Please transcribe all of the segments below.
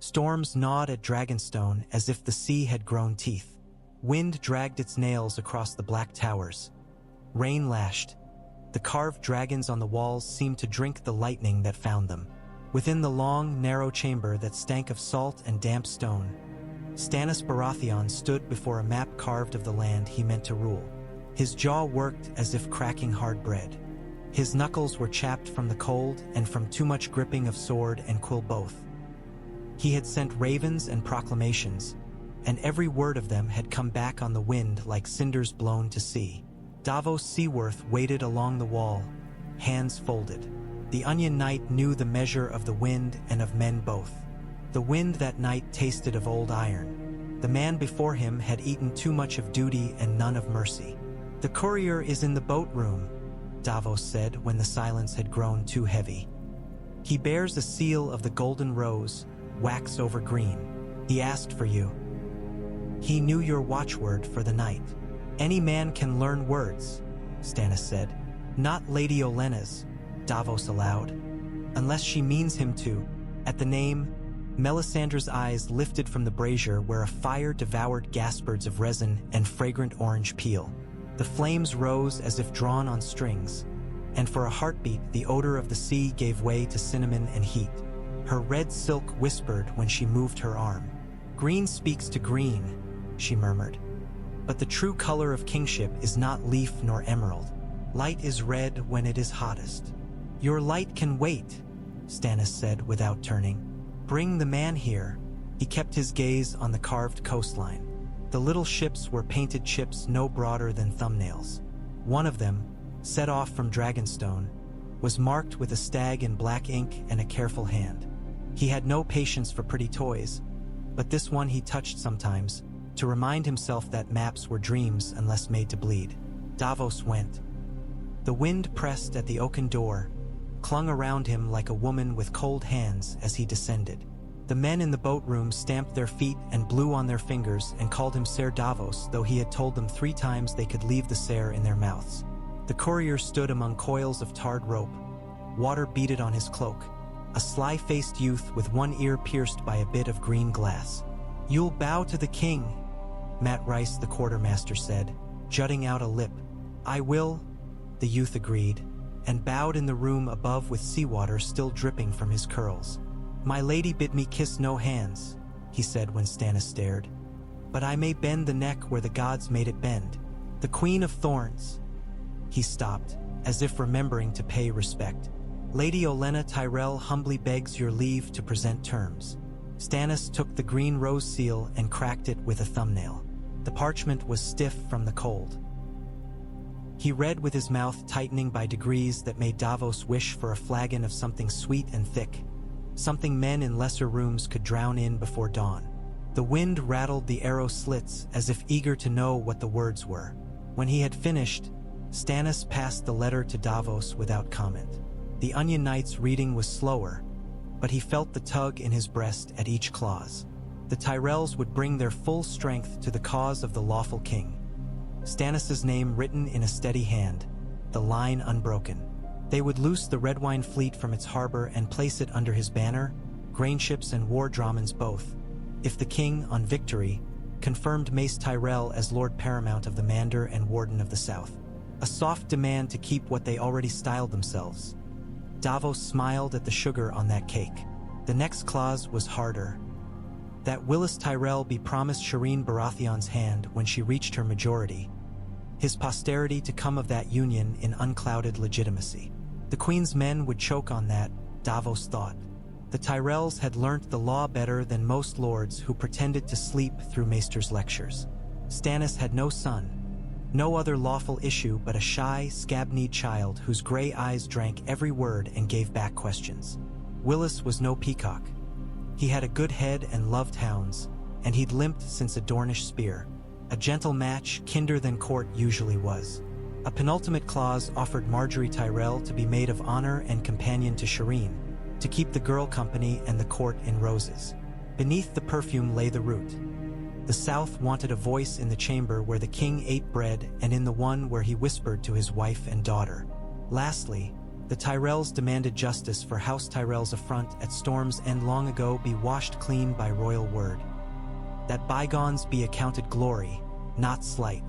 Storms gnawed at Dragonstone as if the sea had grown teeth. Wind dragged its nails across the black towers. Rain lashed. The carved dragons on the walls seemed to drink the lightning that found them. Within the long, narrow chamber that stank of salt and damp stone, Stannis Baratheon stood before a map carved of the land he meant to rule. His jaw worked as if cracking hard bread. His knuckles were chapped from the cold and from too much gripping of sword and quill both. He had sent ravens and proclamations, and every word of them had come back on the wind like cinders blown to sea. Davos Seaworth waited along the wall, hands folded. The Onion Knight knew the measure of the wind and of men both. The wind that night tasted of old iron. The man before him had eaten too much of duty and none of mercy. "The courier is in the boat room," Davos said when the silence had grown too heavy. "He bears a seal of the golden rose, wax over green. He asked for you. He knew your watchword for the night." "Any man can learn words," Stannis said. "Not Lady Olenna's," Davos allowed. "Unless she means him to." At the name, Melisandre's eyes lifted from the brazier where a fire devoured gaspards of resin and fragrant orange peel. The flames rose as if drawn on strings, and for a heartbeat the odor of the sea gave way to cinnamon and heat. Her red silk whispered when she moved her arm. "Green speaks to green," she murmured. "But the true color of kingship is not leaf nor emerald. Light is red when it is hottest." "Your light can wait," Stannis said without turning. "Bring the man here." He kept his gaze on the carved coastline. The little ships were painted chips no broader than thumbnails. One of them, set off from Dragonstone, was marked with a stag in black ink and a careful hand. He had no patience for pretty toys, but this one he touched sometimes, to remind himself that maps were dreams unless made to bleed. Davos went. The wind pressed at the oaken door, clung around him like a woman with cold hands as he descended. The men in the boat room stamped their feet and blew on their fingers and called him Ser Davos, though he had told them 3 times they could leave the Ser in their mouths. The courier stood among coils of tarred rope. Water beaded on his cloak. A sly-faced youth with one ear pierced by a bit of green glass. "You'll bow to the king," Matt Rice the quartermaster said, jutting out a lip. "I will," the youth agreed, and bowed in the room above with seawater still dripping from his curls. "My lady bid me kiss no hands," he said when Stannis stared. "But I may bend the neck where the gods made it bend. The Queen of Thorns." He stopped, as if remembering to pay respect. "Lady Olenna Tyrell humbly begs your leave to present terms." Stannis took the green rose seal and cracked it with a thumbnail. The parchment was stiff from the cold. He read with his mouth tightening by degrees that made Davos wish for a flagon of something sweet and thick, something men in lesser rooms could drown in before dawn. The wind rattled the arrow slits as if eager to know what the words were. When he had finished, Stannis passed the letter to Davos without comment. The Onion Knight's reading was slower, but he felt the tug in his breast at each clause. The Tyrells would bring their full strength to the cause of the lawful king. Stannis' name written in a steady hand, the line unbroken. They would loose the Redwine fleet from its harbor and place it under his banner, grain ships and war dramans both, if the king, on victory, confirmed Mace Tyrell as Lord Paramount of the Mander and Warden of the South. A soft demand to keep what they already styled themselves. Davos smiled at the sugar on that cake. The next clause was harder. That Willis Tyrell be promised Shireen Baratheon's hand when she reached her majority, his posterity to come of that union in unclouded legitimacy. The Queen's men would choke on that, Davos thought. The Tyrells had learnt the law better than most lords who pretended to sleep through Maester's lectures. Stannis had no son, no other lawful issue but a shy, scab-kneed child whose gray eyes drank every word and gave back questions. Willis was no peacock. He had a good head and loved hounds, and he'd limped since a Dornish spear, a gentle match kinder than court usually was. A penultimate clause offered Margaery Tyrell to be maid of honor and companion to Shireen, to keep the girl company and the court in roses. Beneath the perfume lay the root. The South wanted a voice in the chamber where the king ate bread and in the one where he whispered to his wife and daughter. Lastly, The Tyrells demanded justice for House Tyrell's affront at Storm's End long ago be washed clean by royal word. That bygones be accounted glory, not slight.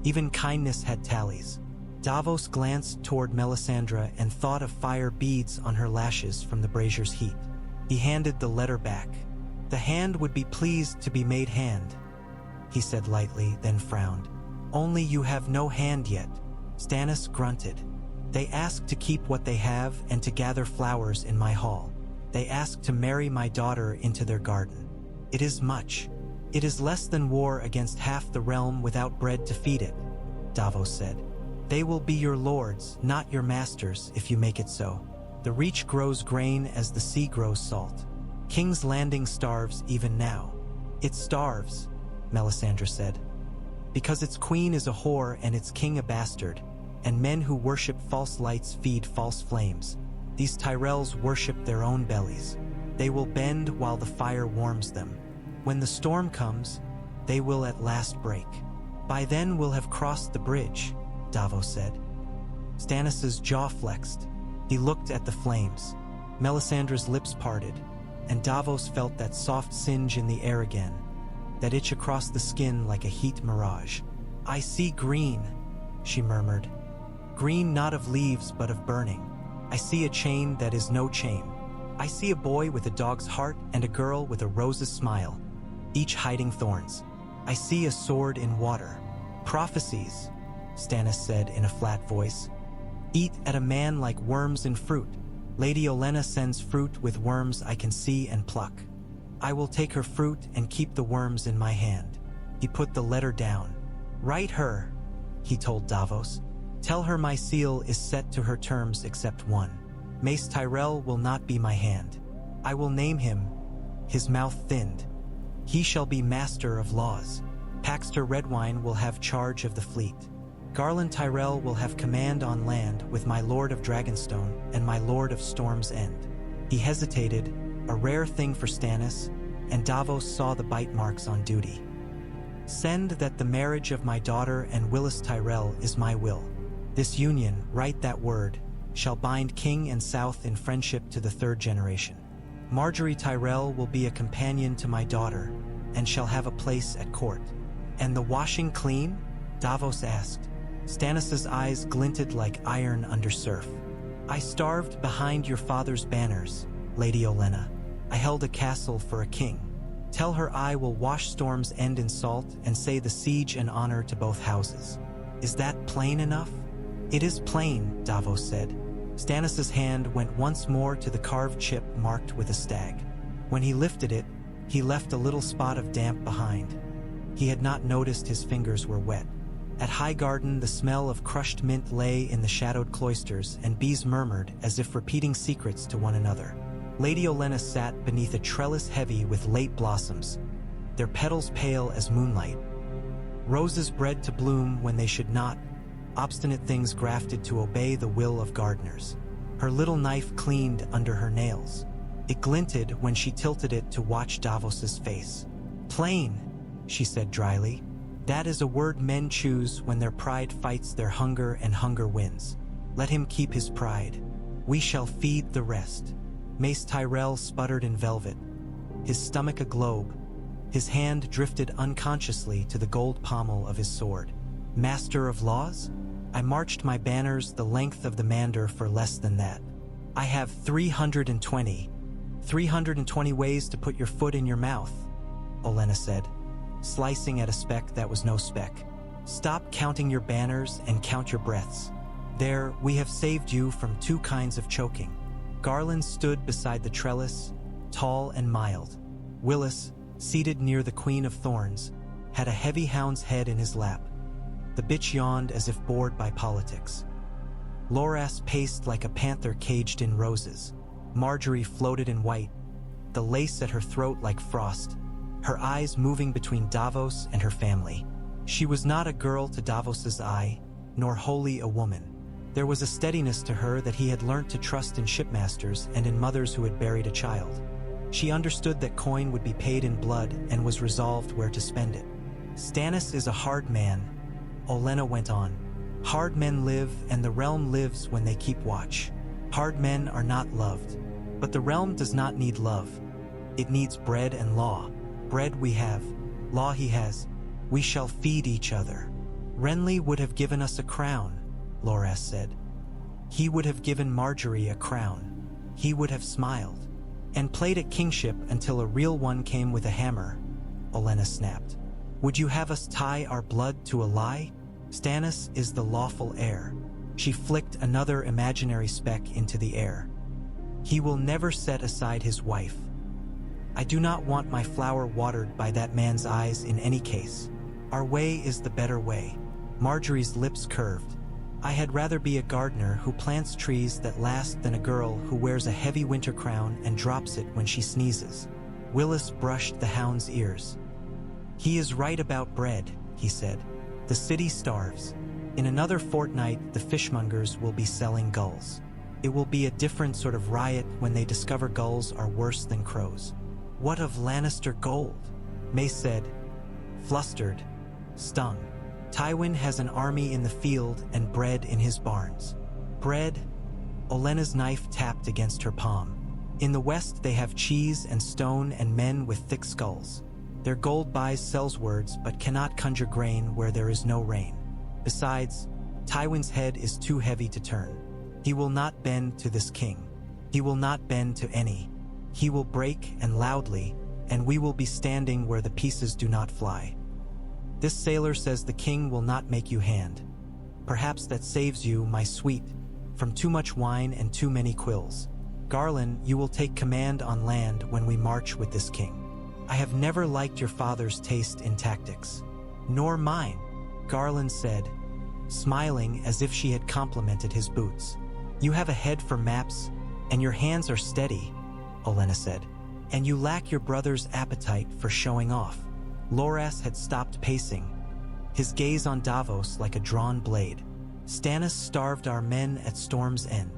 Even kindness had tallies. Davos glanced toward Melisandre and thought of fire beads on her lashes from the brazier's heat. He handed the letter back. The hand would be pleased to be made hand, he said lightly, then frowned. Only you have no hand yet. Stannis grunted. They ask to keep what they have and to gather flowers in my hall. They ask to marry my daughter into their garden. It is much. It is less than war against half the realm without bread to feed it, Davos said. They will be your lords, not your masters, if you make it so. The reach grows grain as the sea grows salt. King's Landing starves even now. It starves, Melisandre said, because its queen is a whore and its king a bastard, and men who worship false lights feed false flames. These Tyrells worship their own bellies. They will bend while the fire warms them. When the storm comes, they will at last break. By then we'll have crossed the bridge, Davos said. Stannis' jaw flexed. He looked at the flames. Melisandre's lips parted, and Davos felt that soft singe in the air again, that itch across the skin like a heat mirage. I see green, she murmured. Green not of leaves but of burning. I see a chain that is no chain. I see a boy with a dog's heart and a girl with a rose's smile, each hiding thorns. I see a sword in water. Prophecies, Stannis said in a flat voice. Eat at a man like worms in fruit. Lady Olenna sends fruit with worms I can see and pluck. I will take her fruit and keep the worms in my hand. He put the letter down. Write her, he told Davos. Tell her my seal is set to her terms except one. Mace Tyrell will not be my hand. I will name him. His mouth thinned. He shall be master of laws. Paxter Redwine will have charge of the fleet. Garland Tyrell will have command on land with my Lord of Dragonstone and my Lord of Storm's End. He hesitated, a rare thing for Stannis, and Davos saw the bite marks on duty. Send that the marriage of my daughter and Willis Tyrell is my will. This union, write that word, shall bind king and south in friendship to the third generation. Marjorie Tyrell will be a companion to my daughter, and shall have a place at court. And the washing clean? Davos asked. Stannis' eyes glinted like iron under surf. I starved behind your father's banners, Lady Olenna. I held a castle for a king. Tell her I will wash Storm's End in salt and say the siege and honor to both houses. Is that plain enough? It is plain, Davos said. Stannis' hand went once more to the carved chip marked with a stag. When he lifted it, he left a little spot of damp behind. He had not noticed his fingers were wet. At Highgarden, the smell of crushed mint lay in the shadowed cloisters, and bees murmured as if repeating secrets to one another. Lady Olenna sat beneath a trellis heavy with late blossoms, their petals pale as moonlight. Roses bred to bloom when they should not, obstinate things grafted to obey the will of gardeners. Her little knife cleaned under her nails. It glinted when she tilted it to watch Davos's face. Plain, she said dryly. That is a word men choose when their pride fights their hunger and hunger wins. Let him keep his pride. We shall feed the rest. Mace Tyrell sputtered in velvet, his stomach a globe. His hand drifted unconsciously to the gold pommel of his sword. Master of laws? I marched my banners the length of the Mander for less than that. I have 320 ways to put your foot in your mouth, Olenna said, slicing at a speck that was no speck. Stop counting your banners and count your breaths. There, we have saved you from two kinds of choking. Garland stood beside the trellis, tall and mild. Willis, seated near the Queen of Thorns, had a heavy hound's head in his lap. The bitch yawned as if bored by politics. Loras paced like a panther caged in roses. Marjorie floated in white, the lace at her throat like frost, her eyes moving between Davos and her family. She was not a girl to Davos's eye, nor wholly a woman. There was a steadiness to her that he had learnt to trust in shipmasters and in mothers who had buried a child. She understood that coin would be paid in blood and was resolved where to spend it. Stannis is a hard man, Olenna went on. Hard men live, and the realm lives when they keep watch. Hard men are not loved. But the realm does not need love. It needs bread and law. Bread we have, law he has. We shall feed each other. Renly would have given us a crown, Loras said. He would have given Marjorie a crown. He would have smiled. And played at kingship until a real one came with a hammer, Olenna snapped. Would you have us tie our blood to a lie? Stannis is the lawful heir. She flicked another imaginary speck into the air. He will never set aside his wife. I do not want my flower watered by that man's eyes in any case. Our way is the better way. Marjorie's lips curved. I had rather be a gardener who plants trees that last than a girl who wears a heavy winter crown and drops it when she sneezes. Willis brushed the hound's ears. He is right about bread, he said. The city starves. In another fortnight, the fishmongers will be selling gulls. It will be a different sort of riot when they discover gulls are worse than crows. What of Lannister gold? Mace said, flustered, stung. Tywin has an army in the field and bread in his barns. Bread? Olenna's knife tapped against her palm. In the west they have cheese and stone and men with thick skulls. Their gold buys sells words but cannot conjure grain where there is no rain. Besides, Tywin's head is too heavy to turn. He will not bend to this king. He will not bend to any. He will break and loudly, and we will be standing where the pieces do not fly. This sailor says the king will not make you hand. Perhaps that saves you, my sweet, from too much wine and too many quills. Garland, you will take command on land when we march with this king. I have never liked your father's taste in tactics. Nor mine, Garland said, smiling as if she had complimented his boots. You have a head for maps, and your hands are steady, Olenna said. And you lack your brother's appetite for showing off. Loras had stopped pacing, his gaze on Davos like a drawn blade. Stannis starved our men at Storm's End.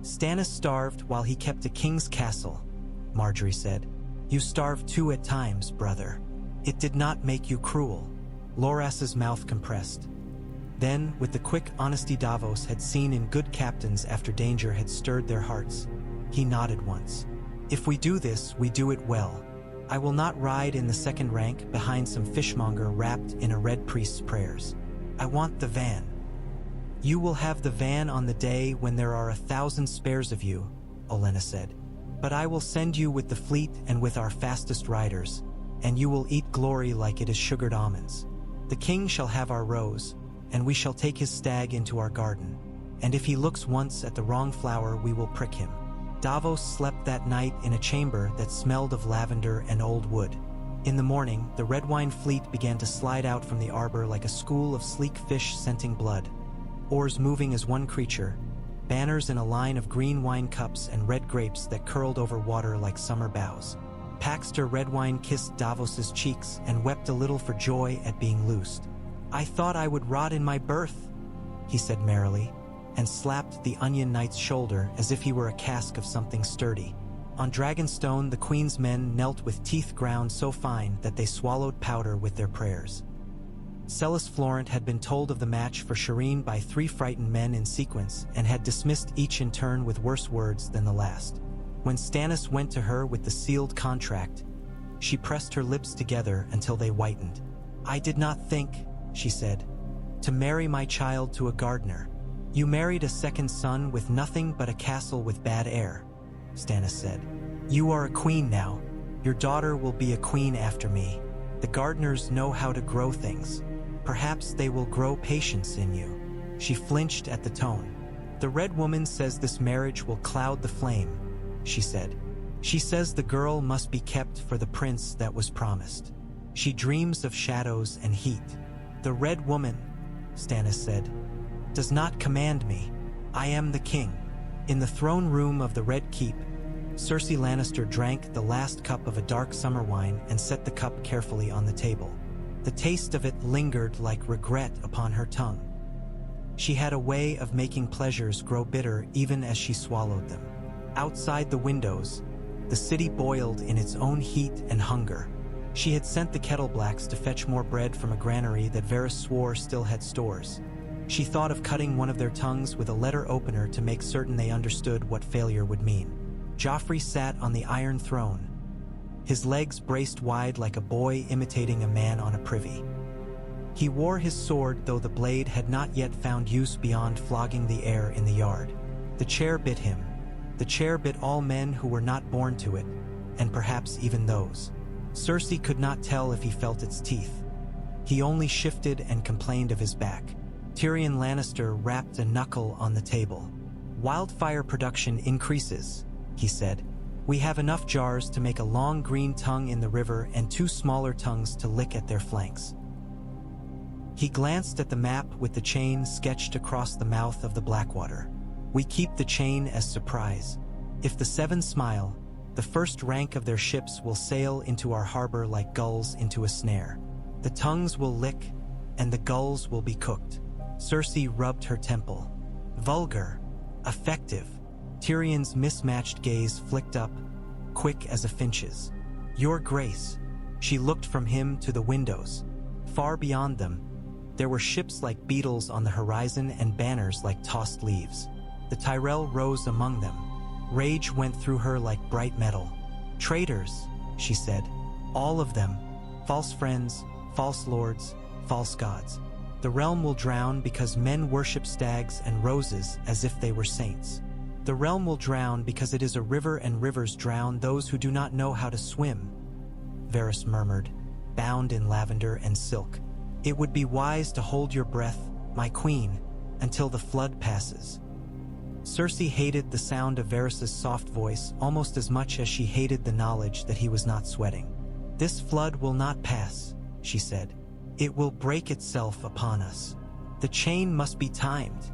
Stannis starved while he kept a king's castle, Marjorie said. You starved too at times, brother. It did not make you cruel. Loras's mouth compressed. Then, with the quick honesty Davos had seen in good captains after danger had stirred their hearts, he nodded once. If we do this, we do it well. I will not ride in the second rank behind some fishmonger wrapped in a red priest's prayers. I want the van. You will have the van on the day when there are 1,000 spares of you, Olenna said. But I will send you with the fleet and with our fastest riders, and you will eat glory like it is sugared almonds. The king shall have our rose, and we shall take his stag into our garden. And if he looks once at the wrong flower, we will prick him. Davos slept that night in a chamber that smelled of lavender and old wood. In the morning, the red wine fleet began to slide out from the arbor like a school of sleek fish scenting blood. Oars moving as one creature, banners in a line of green wine cups and red grapes that curled over water like summer boughs. Paxter red wine kissed Davos's cheeks and wept a little for joy at being loosed. I thought I would rot in my berth, he said merrily, and slapped the Onion Knight's shoulder as if he were a cask of something sturdy. On Dragonstone, the Queen's men knelt with teeth ground so fine that they swallowed powder with their prayers. Celis Florent had been told of the match for Shireen by 3 frightened men in sequence and had dismissed each in turn with worse words than the last. When Stannis went to her with the sealed contract, she pressed her lips together until they whitened. I did not think, she said, to marry my child to a gardener. You married a second son with nothing but a castle with bad air, Stannis said. You are a queen now. Your daughter will be a queen after me. The gardeners know how to grow things. Perhaps they will grow patience in you. She flinched at the tone. The Red Woman says this marriage will cloud the flame, she said. She says the girl must be kept for the prince that was promised. She dreams of shadows and heat. The Red Woman, Stannis said, does not command me. I am the king. In the throne room of the Red Keep, Cersei Lannister drank the last cup of a dark summer wine and set the cup carefully on the table. The taste of it lingered like regret upon her tongue. She had a way of making pleasures grow bitter even as she swallowed them. Outside the windows, the city boiled in its own heat and hunger. She had sent the Kettleblacks to fetch more bread from a granary that Varys swore still had stores. She thought of cutting one of their tongues with a letter opener to make certain they understood what failure would mean. Joffrey sat on the Iron Throne, his legs braced wide like a boy imitating a man on a privy. He wore his sword, though the blade had not yet found use beyond flogging the air in the yard. The chair bit him. The chair bit all men who were not born to it, and perhaps even those. Cersei could not tell if he felt its teeth. He only shifted and complained of his back. Tyrion Lannister rapped a knuckle on the table. "Wildfire production increases," he said. "We have enough jars to make a long green tongue in the river and 2 smaller tongues to lick at their flanks." He glanced at the map with the chain sketched across the mouth of the Blackwater. "We keep the chain as surprise. If the 7 smile, the first rank of their ships will sail into our harbor like gulls into a snare. The tongues will lick, and the gulls will be cooked." Cersei rubbed her temple. "Vulgar. Effective." Tyrion's mismatched gaze flicked up, quick as a finch's. "Your Grace." She looked from him to the windows. Far beyond them, there were ships like beetles on the horizon and banners like tossed leaves. The Tyrell rose among them. Rage went through her like bright metal. "Traitors," she said. "All of them. False friends, false lords, false gods. The realm will drown because men worship stags and roses as if they were saints. The realm will drown because it is a river, and rivers drown those who do not know how to swim," Varys murmured, bound in lavender and silk. "It would be wise to hold your breath, my queen, until the flood passes." Cersei hated the sound of Varys's soft voice almost as much as she hated the knowledge that he was not sweating. "This flood will not pass," she said. "It will break itself upon us." "The chain must be timed,"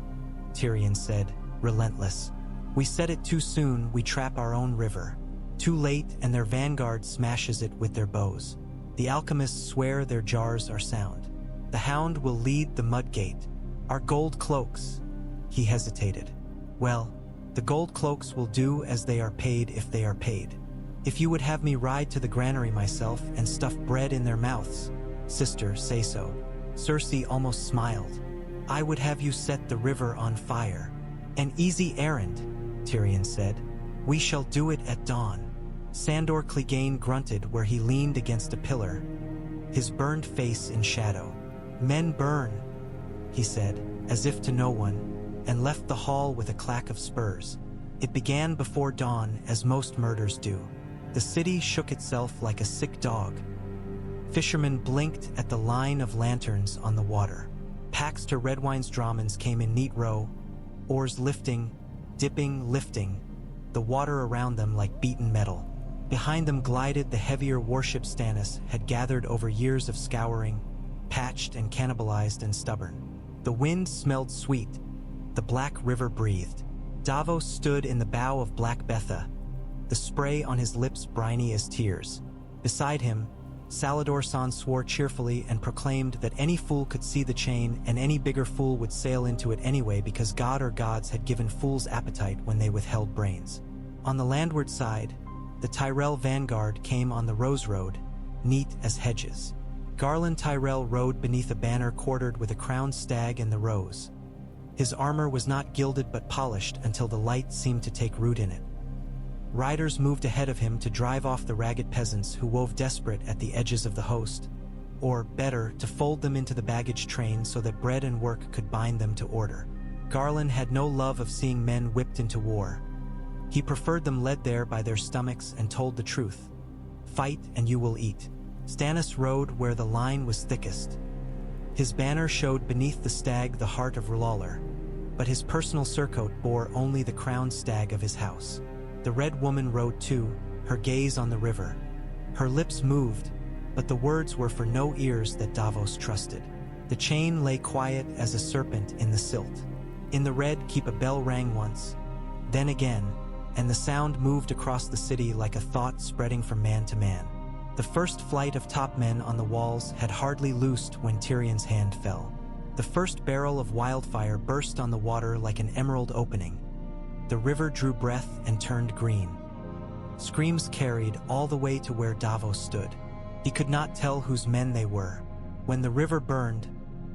Tyrion said, relentless. "We set it too soon, we trap our own river. Too late, and their vanguard smashes it with their bows. The alchemists swear their jars are sound. The hound will lead the mudgate. Our gold cloaks." He hesitated. "Well, the gold cloaks will do as they are paid if they are paid. If you would have me ride to the granary myself and stuff bread in their mouths, sister, say so." Cersei almost smiled. "I would have you set the river on fire." "An easy errand," Tyrion said. "We shall do it at dawn." Sandor Clegane grunted where he leaned against a pillar, his burned face in shadow. "Men burn," he said, as if to no one, and left the hall with a clack of spurs. It began before dawn, as most murders do. The city shook itself like a sick dog. Fishermen blinked at the line of lanterns on the water. Pax to Redwine's Dromons came in neat row, oars lifting, dipping, lifting, the water around them like beaten metal. Behind them glided the heavier warship Stannis had gathered over years of scouring, patched and cannibalized and stubborn. The wind smelled sweet. The Black River breathed. Davos stood in the bow of Black Betha, the spray on his lips briny as tears. Beside him, Salador San swore cheerfully and proclaimed that any fool could see the chain and any bigger fool would sail into it anyway because God or gods had given fools appetite when they withheld brains. On the landward side, the Tyrell vanguard came on the Rose Road, neat as hedges. Garland Tyrell rode beneath a banner quartered with a crowned stag and the rose. His armor was not gilded but polished until the light seemed to take root in it. Riders moved ahead of him to drive off the ragged peasants who wove desperate at the edges of the host, or, better, to fold them into the baggage train so that bread and work could bind them to order. Garland had no love of seeing men whipped into war. He preferred them led there by their stomachs and told the truth. "Fight and you will eat." Stannis rode where the line was thickest. His banner showed beneath the stag the heart of R'hllor, but his personal surcoat bore only the crowned stag of his house. The Red Woman rode too, her gaze on the river. Her lips moved, but the words were for no ears that Davos trusted. The chain lay quiet as a serpent in the silt. In the red keep a bell rang once, then again, and the sound moved across the city like a thought spreading from man to man. The first flight of top men on the walls had hardly loosed when Tyrion's hand fell. The first barrel of wildfire burst on the water like an emerald opening. The river drew breath and turned green. Screams carried all the way to where Davos stood. He could not tell whose men they were. When the river burned,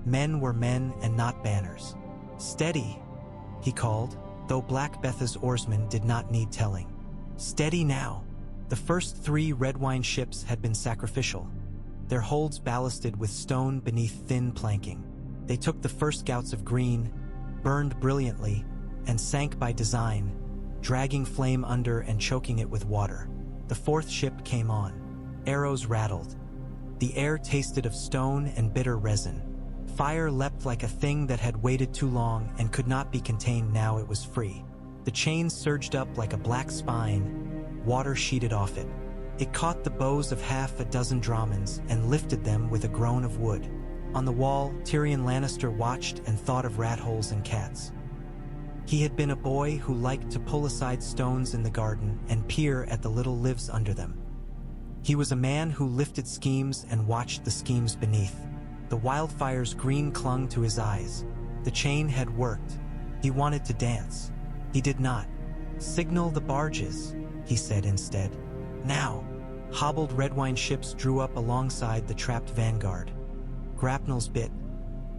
Men were men and not banners. "Steady," he called, though Black Betha's oarsmen did not need telling. "Steady now." The first 3 red wine ships had been sacrificial, their holds ballasted with stone beneath thin planking. They took the first gouts of green, burned brilliantly, and sank by design, dragging flame under and choking it with water. The 4th ship came on. Arrows rattled. The air tasted of stone and bitter resin. Fire leapt like a thing that had waited too long and could not be contained now it was free. The chain surged up like a black spine, water sheeted off it. It caught the bows of half a dozen Dromons and lifted them with a groan of wood. On the wall, Tyrion Lannister watched and thought of rat holes and cats. He had been a boy who liked to pull aside stones in the garden and peer at the little lives under them. He was a man who lifted schemes and watched the schemes beneath. The wildfire's green clung to his eyes. The chain had worked. He wanted to dance. He did not. "Signal the barges," he said instead. "Now." Hobbled red wine ships drew up alongside the trapped vanguard. Grapnels bit.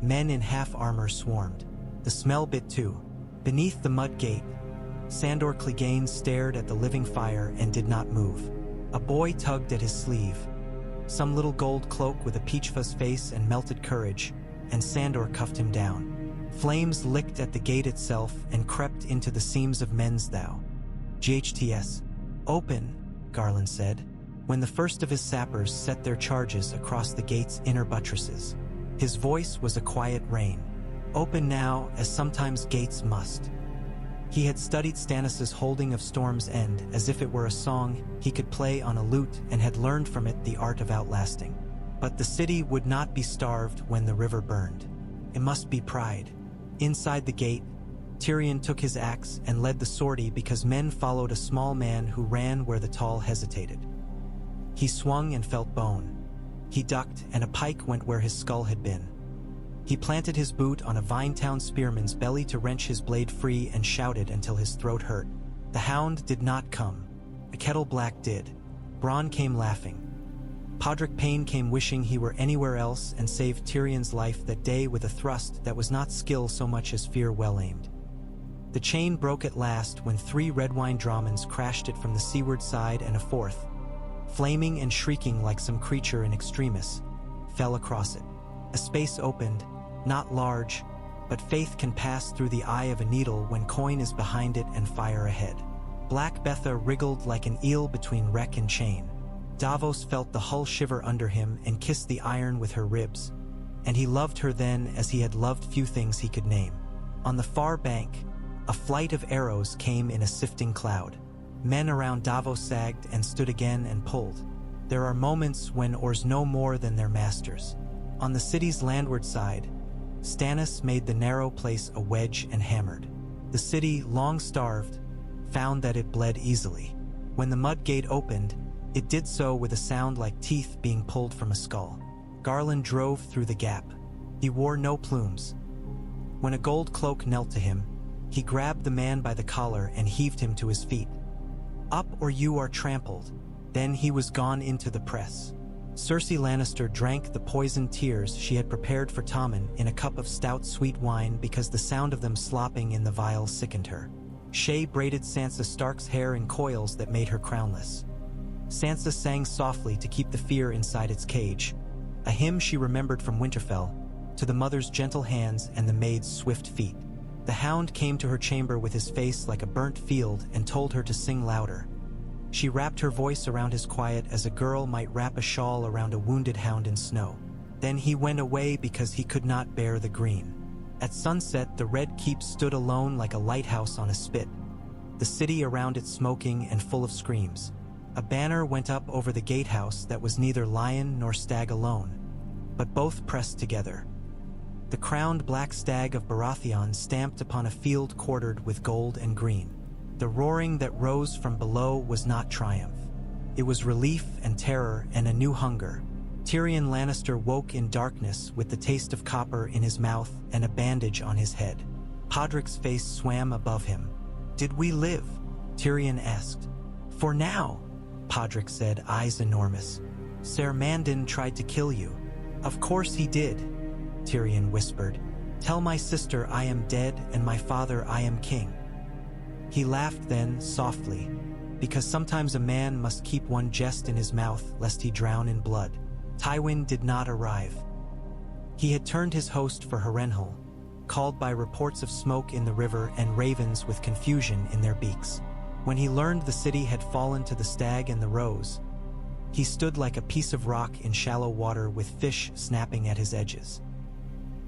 Men in half armor swarmed. The smell bit too. Beneath the mud gate, Sandor Clegane stared at the living fire and did not move. A boy tugged at his sleeve. Some little gold cloak with a peach-fuzz face and melted courage, and Sandor cuffed him down. Flames licked at the gate itself and crept into the seams of men's thou. "GHTS. Open," Garland said, when the first of his sappers set their charges across the gate's inner buttresses. His voice was a quiet rain. Open now, as sometimes gates must. He had studied Stannis' holding of Storm's End as if it were a song he could play on a lute and had learned from it the art of outlasting. But the city would not be starved when the river burned. It must be pride. Inside the gate, Tyrion took his axe and led the sortie because men followed a small man who ran where the tall hesitated. He swung and felt bone. He ducked and a pike went where his skull had been. He planted his boot on a Vinetown spearman's belly to wrench his blade free and shouted until his throat hurt. The hound did not come. A kettle black did. Bronn came laughing. Podrick Payne came wishing he were anywhere else and saved Tyrion's life that day with a thrust that was not skill so much as fear well aimed. The chain broke at last when 3 red wine Dromons crashed it from the seaward side and a 4th, flaming and shrieking like some creature in extremis, fell across it. A space opened, not large, but faith can pass through the eye of a needle when coin is behind it and fire ahead. Black Betha wriggled like an eel between wreck and chain. Davos felt the hull shiver under him and kissed the iron with her ribs, and he loved her then as he had loved few things he could name. On the far bank, a flight of arrows came in a sifting cloud. Men around Davos sagged and stood again and pulled. There are moments when oars know more than their masters. On the city's landward side, Stannis made the narrow place a wedge and hammered. The city, long starved, found that it bled easily. When the mud gate opened, it did so with a sound like teeth being pulled from a skull. Garland drove through the gap. He wore no plumes. When a gold cloak knelt to him, he grabbed the man by the collar and heaved him to his feet. "Up or you are trampled." Then he was gone into the press. Cersei Lannister drank the poisoned tears she had prepared for Tommen in a cup of stout sweet wine because the sound of them slopping in the vial sickened her. Shae braided Sansa Stark's hair in coils that made her crownless. Sansa sang softly to keep the fear inside its cage, a hymn she remembered from Winterfell, to the mother's gentle hands and the maid's swift feet. The hound came to her chamber with his face like a burnt field and told her to sing louder. She wrapped her voice around his quiet as a girl might wrap a shawl around a wounded hound in snow. Then he went away because he could not bear the green. At sunset, the Red Keep stood alone like a lighthouse on a spit, the city around it smoking and full of screams. A banner went up over the gatehouse that was neither lion nor stag alone, but both pressed together. The crowned black stag of Baratheon stamped upon a field quartered with gold and green. The roaring that rose from below was not triumph. It was relief and terror and a new hunger. Tyrion Lannister woke in darkness with the taste of copper in his mouth and a bandage on his head. Podrick's face swam above him. "Did we live?" Tyrion asked. "For now," Podrick said, eyes enormous. "Ser Mandon tried to kill you." "Of course he did. Tyrion whispered. "Tell my sister I am dead and my father I am king." He laughed then, softly, because sometimes a man must keep one jest in his mouth lest he drown in blood. Tywin did not arrive. He had turned his host for Harrenhal, called by reports of smoke in the river and ravens with confusion in their beaks. When he learned the city had fallen to the stag and the rose, he stood like a piece of rock in shallow water with fish snapping at his edges.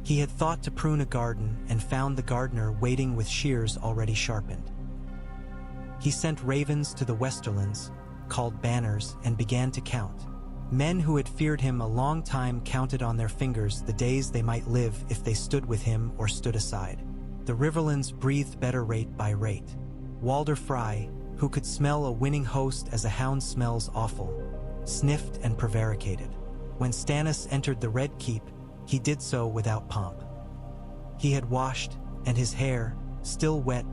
He had thought to prune a garden and found the gardener waiting with shears already sharpened. He sent ravens to the westerlands, called banners, and began to count. Men who had feared him a long time counted on their fingers the days they might live if they stood with him or stood aside. The riverlands breathed better rate by rate. Walder Frey, who could smell a winning host as a hound smells offal, sniffed and prevaricated. When Stannis entered the Red Keep, he did so without pomp. He had washed, and his hair, still wet,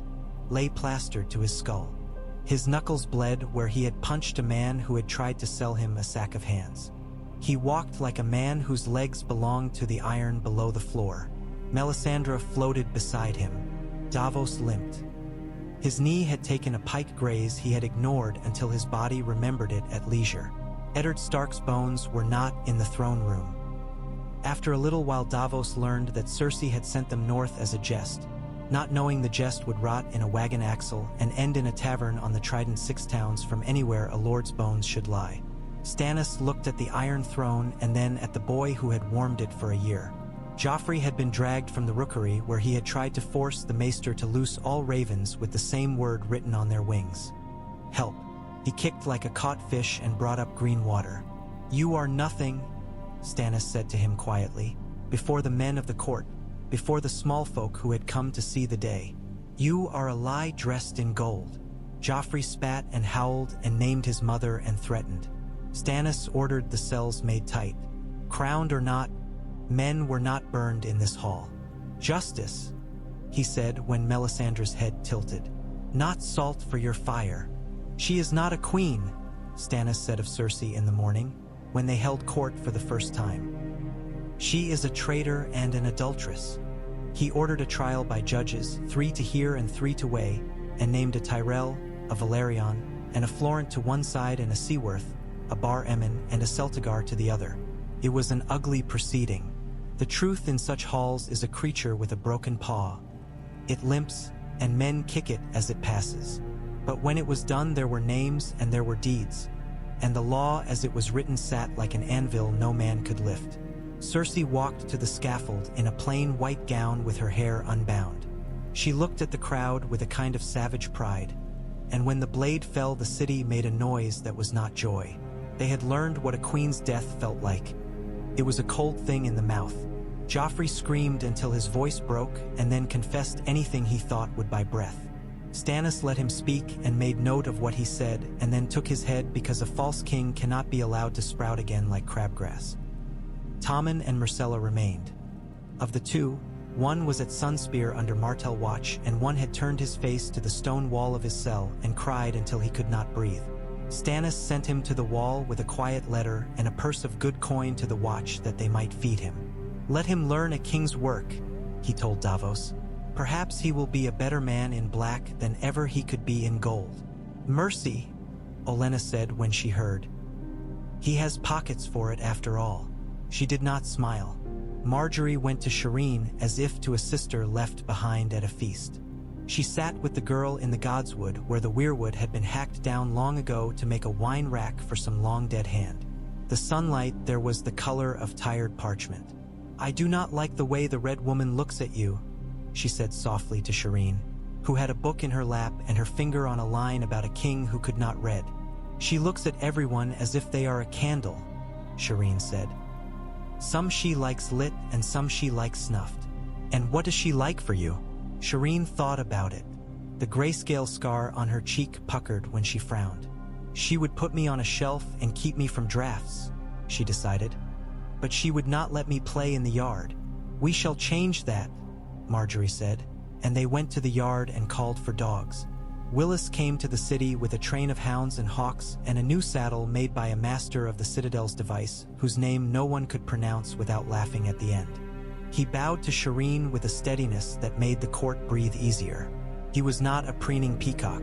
lay plastered to his skull. His knuckles bled where he had punched a man who had tried to sell him a sack of hands. He walked like a man whose legs belonged to the iron below the floor. Melisandre floated beside him. Davos limped. His knee had taken a pike graze he had ignored until his body remembered it at leisure. Eddard Stark's bones were not in the throne room. After a little while Davos learned that Cersei had sent them north as a jest, not knowing the jest would rot in a wagon axle and end in a tavern on the Trident Six Towns from anywhere a lord's bones should lie. Stannis looked at the Iron Throne and then at the boy who had warmed it for a year. Joffrey had been dragged from the rookery where he had tried to force the maester to loose all ravens with the same word written on their wings. Help. He kicked like a caught fish and brought up green water. "You are nothing," Stannis said to him quietly, before the men of the court, before the small folk who had come to see the day. "You are a lie dressed in gold." Joffrey spat and howled and named his mother and threatened. Stannis ordered the cells made tight. Crowned or not, men were not burned in this hall. "Justice," he said when Melisandre's head tilted. "Not salt for your fire." "She is not a queen," Stannis said of Cersei in the morning, when they held court for the first time. "She is a traitor and an adulteress." He ordered a trial by judges, 3 to hear and 3 to weigh, and named a Tyrell, a Valerion, and a Florent to one side and a Seaworth, a Bar Emmon and a Celtigar to the other. It was an ugly proceeding. The truth in such halls is a creature with a broken paw. It limps, and men kick it as it passes. But when it was done there were names and there were deeds, and the law as it was written sat like an anvil no man could lift. Cersei walked to the scaffold in a plain white gown with her hair unbound. She looked at the crowd with a kind of savage pride, and when the blade fell the city made a noise that was not joy. They had learned what a queen's death felt like. It was a cold thing in the mouth. Joffrey screamed until his voice broke and then confessed anything he thought would buy breath. Stannis let him speak and made note of what he said and then took his head because a false king cannot be allowed to sprout again like crabgrass. Tommen and Myrcella remained. Of the two, one was at Sunspear under Martell watch and one had turned his face to the stone wall of his cell and cried until he could not breathe. Stannis sent him to the wall with a quiet letter and a purse of good coin to the watch that they might feed him. "Let him learn a king's work," he told Davos. "Perhaps he will be a better man in black than ever he could be in gold." "Mercy," Olenna said when she heard. "He has pockets for it after all." She did not smile. Marjorie went to Shireen as if to a sister left behind at a feast. She sat with the girl in the godswood where the weirwood had been hacked down long ago to make a wine rack for some long-dead hand. The sunlight there was the color of tired parchment. "I do not like the way the Red Woman looks at you," she said softly to Shireen, who had a book in her lap and her finger on a line about a king who could not read. "She looks at everyone as if they are a candle," Shireen said. "Some she likes lit and some she likes snuffed." "And what does she like for you?" Shireen thought about it. The grayscale scar on her cheek puckered when she frowned. "She would put me on a shelf and keep me from drafts," she decided. "But she would not let me play in the yard." "We shall change that," Marjorie said, and they went to the yard and called for dogs. Willis came to the city with a train of hounds and hawks and a new saddle made by a master of the Citadel's device, whose name no one could pronounce without laughing at the end. He bowed to Shireen with a steadiness that made the court breathe easier. He was not a preening peacock.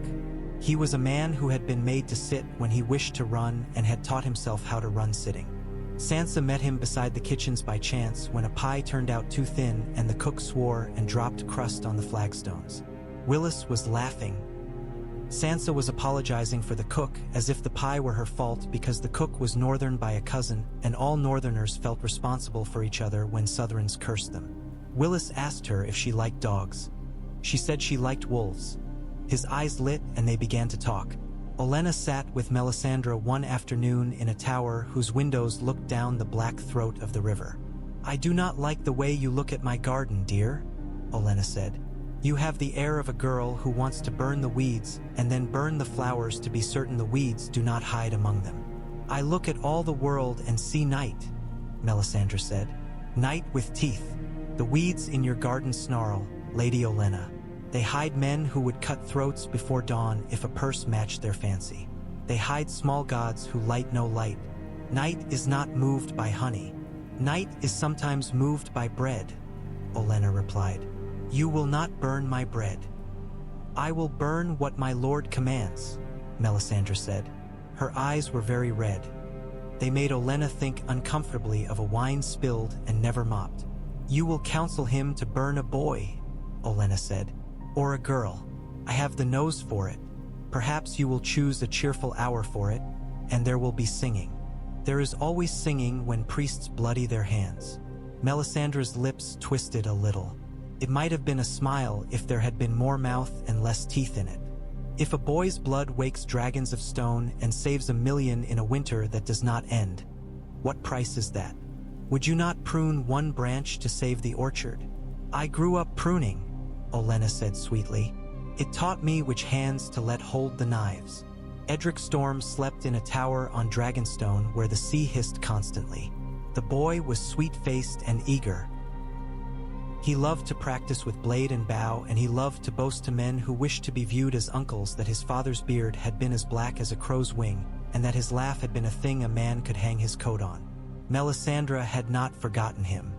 He was a man who had been made to sit when he wished to run and had taught himself how to run sitting. Sansa met him beside the kitchens by chance when a pie turned out too thin and the cook swore and dropped crust on the flagstones. Willis was laughing. Sansa was apologizing for the cook as if the pie were her fault because the cook was northern by a cousin and all northerners felt responsible for each other when southerns cursed them. Willis asked her if she liked dogs. She said she liked wolves. His eyes lit and they began to talk. Olenna sat with Melisandre one afternoon in a tower whose windows looked down the black throat of the river. "I do not like the way you look at my garden, dear," Olenna said. "You have the air of a girl who wants to burn the weeds and then burn the flowers to be certain the weeds do not hide among them." "I look at all the world and see night," Melisandre said. "Night with teeth. The weeds in your garden snarl, Lady Olenna. They hide men who would cut throats before dawn if a purse matched their fancy. They hide small gods who light no light. Night is not moved by honey. Night is sometimes moved by bread," Olenna replied. "You will not burn my bread." "I will burn what my lord commands," Melisandre said. Her eyes were very red. They made Olenna think uncomfortably of a wine spilled and never mopped. "You will counsel him to burn a boy," Olenna said. "Or a girl. I have the nose for it. Perhaps you will choose a cheerful hour for it, and there will be singing. There is always singing when priests bloody their hands." Melisandre's lips twisted a little. It might have been a smile if there had been more mouth and less teeth in it. If a boy's blood wakes dragons of stone and saves 1,000,000 in a winter that does not end, what price is that? Would you not prune one branch to save the orchard? "I grew up pruning," Olenna said sweetly. "It taught me which hands to let hold the knives." Edric Storm slept in a tower on Dragonstone where the sea hissed constantly. The boy was sweet-faced and eager. He loved to practice with blade and bow, and he loved to boast to men who wished to be viewed as uncles that his father's beard had been as black as a crow's wing, and that his laugh had been a thing a man could hang his coat on. Melisandre had not forgotten him.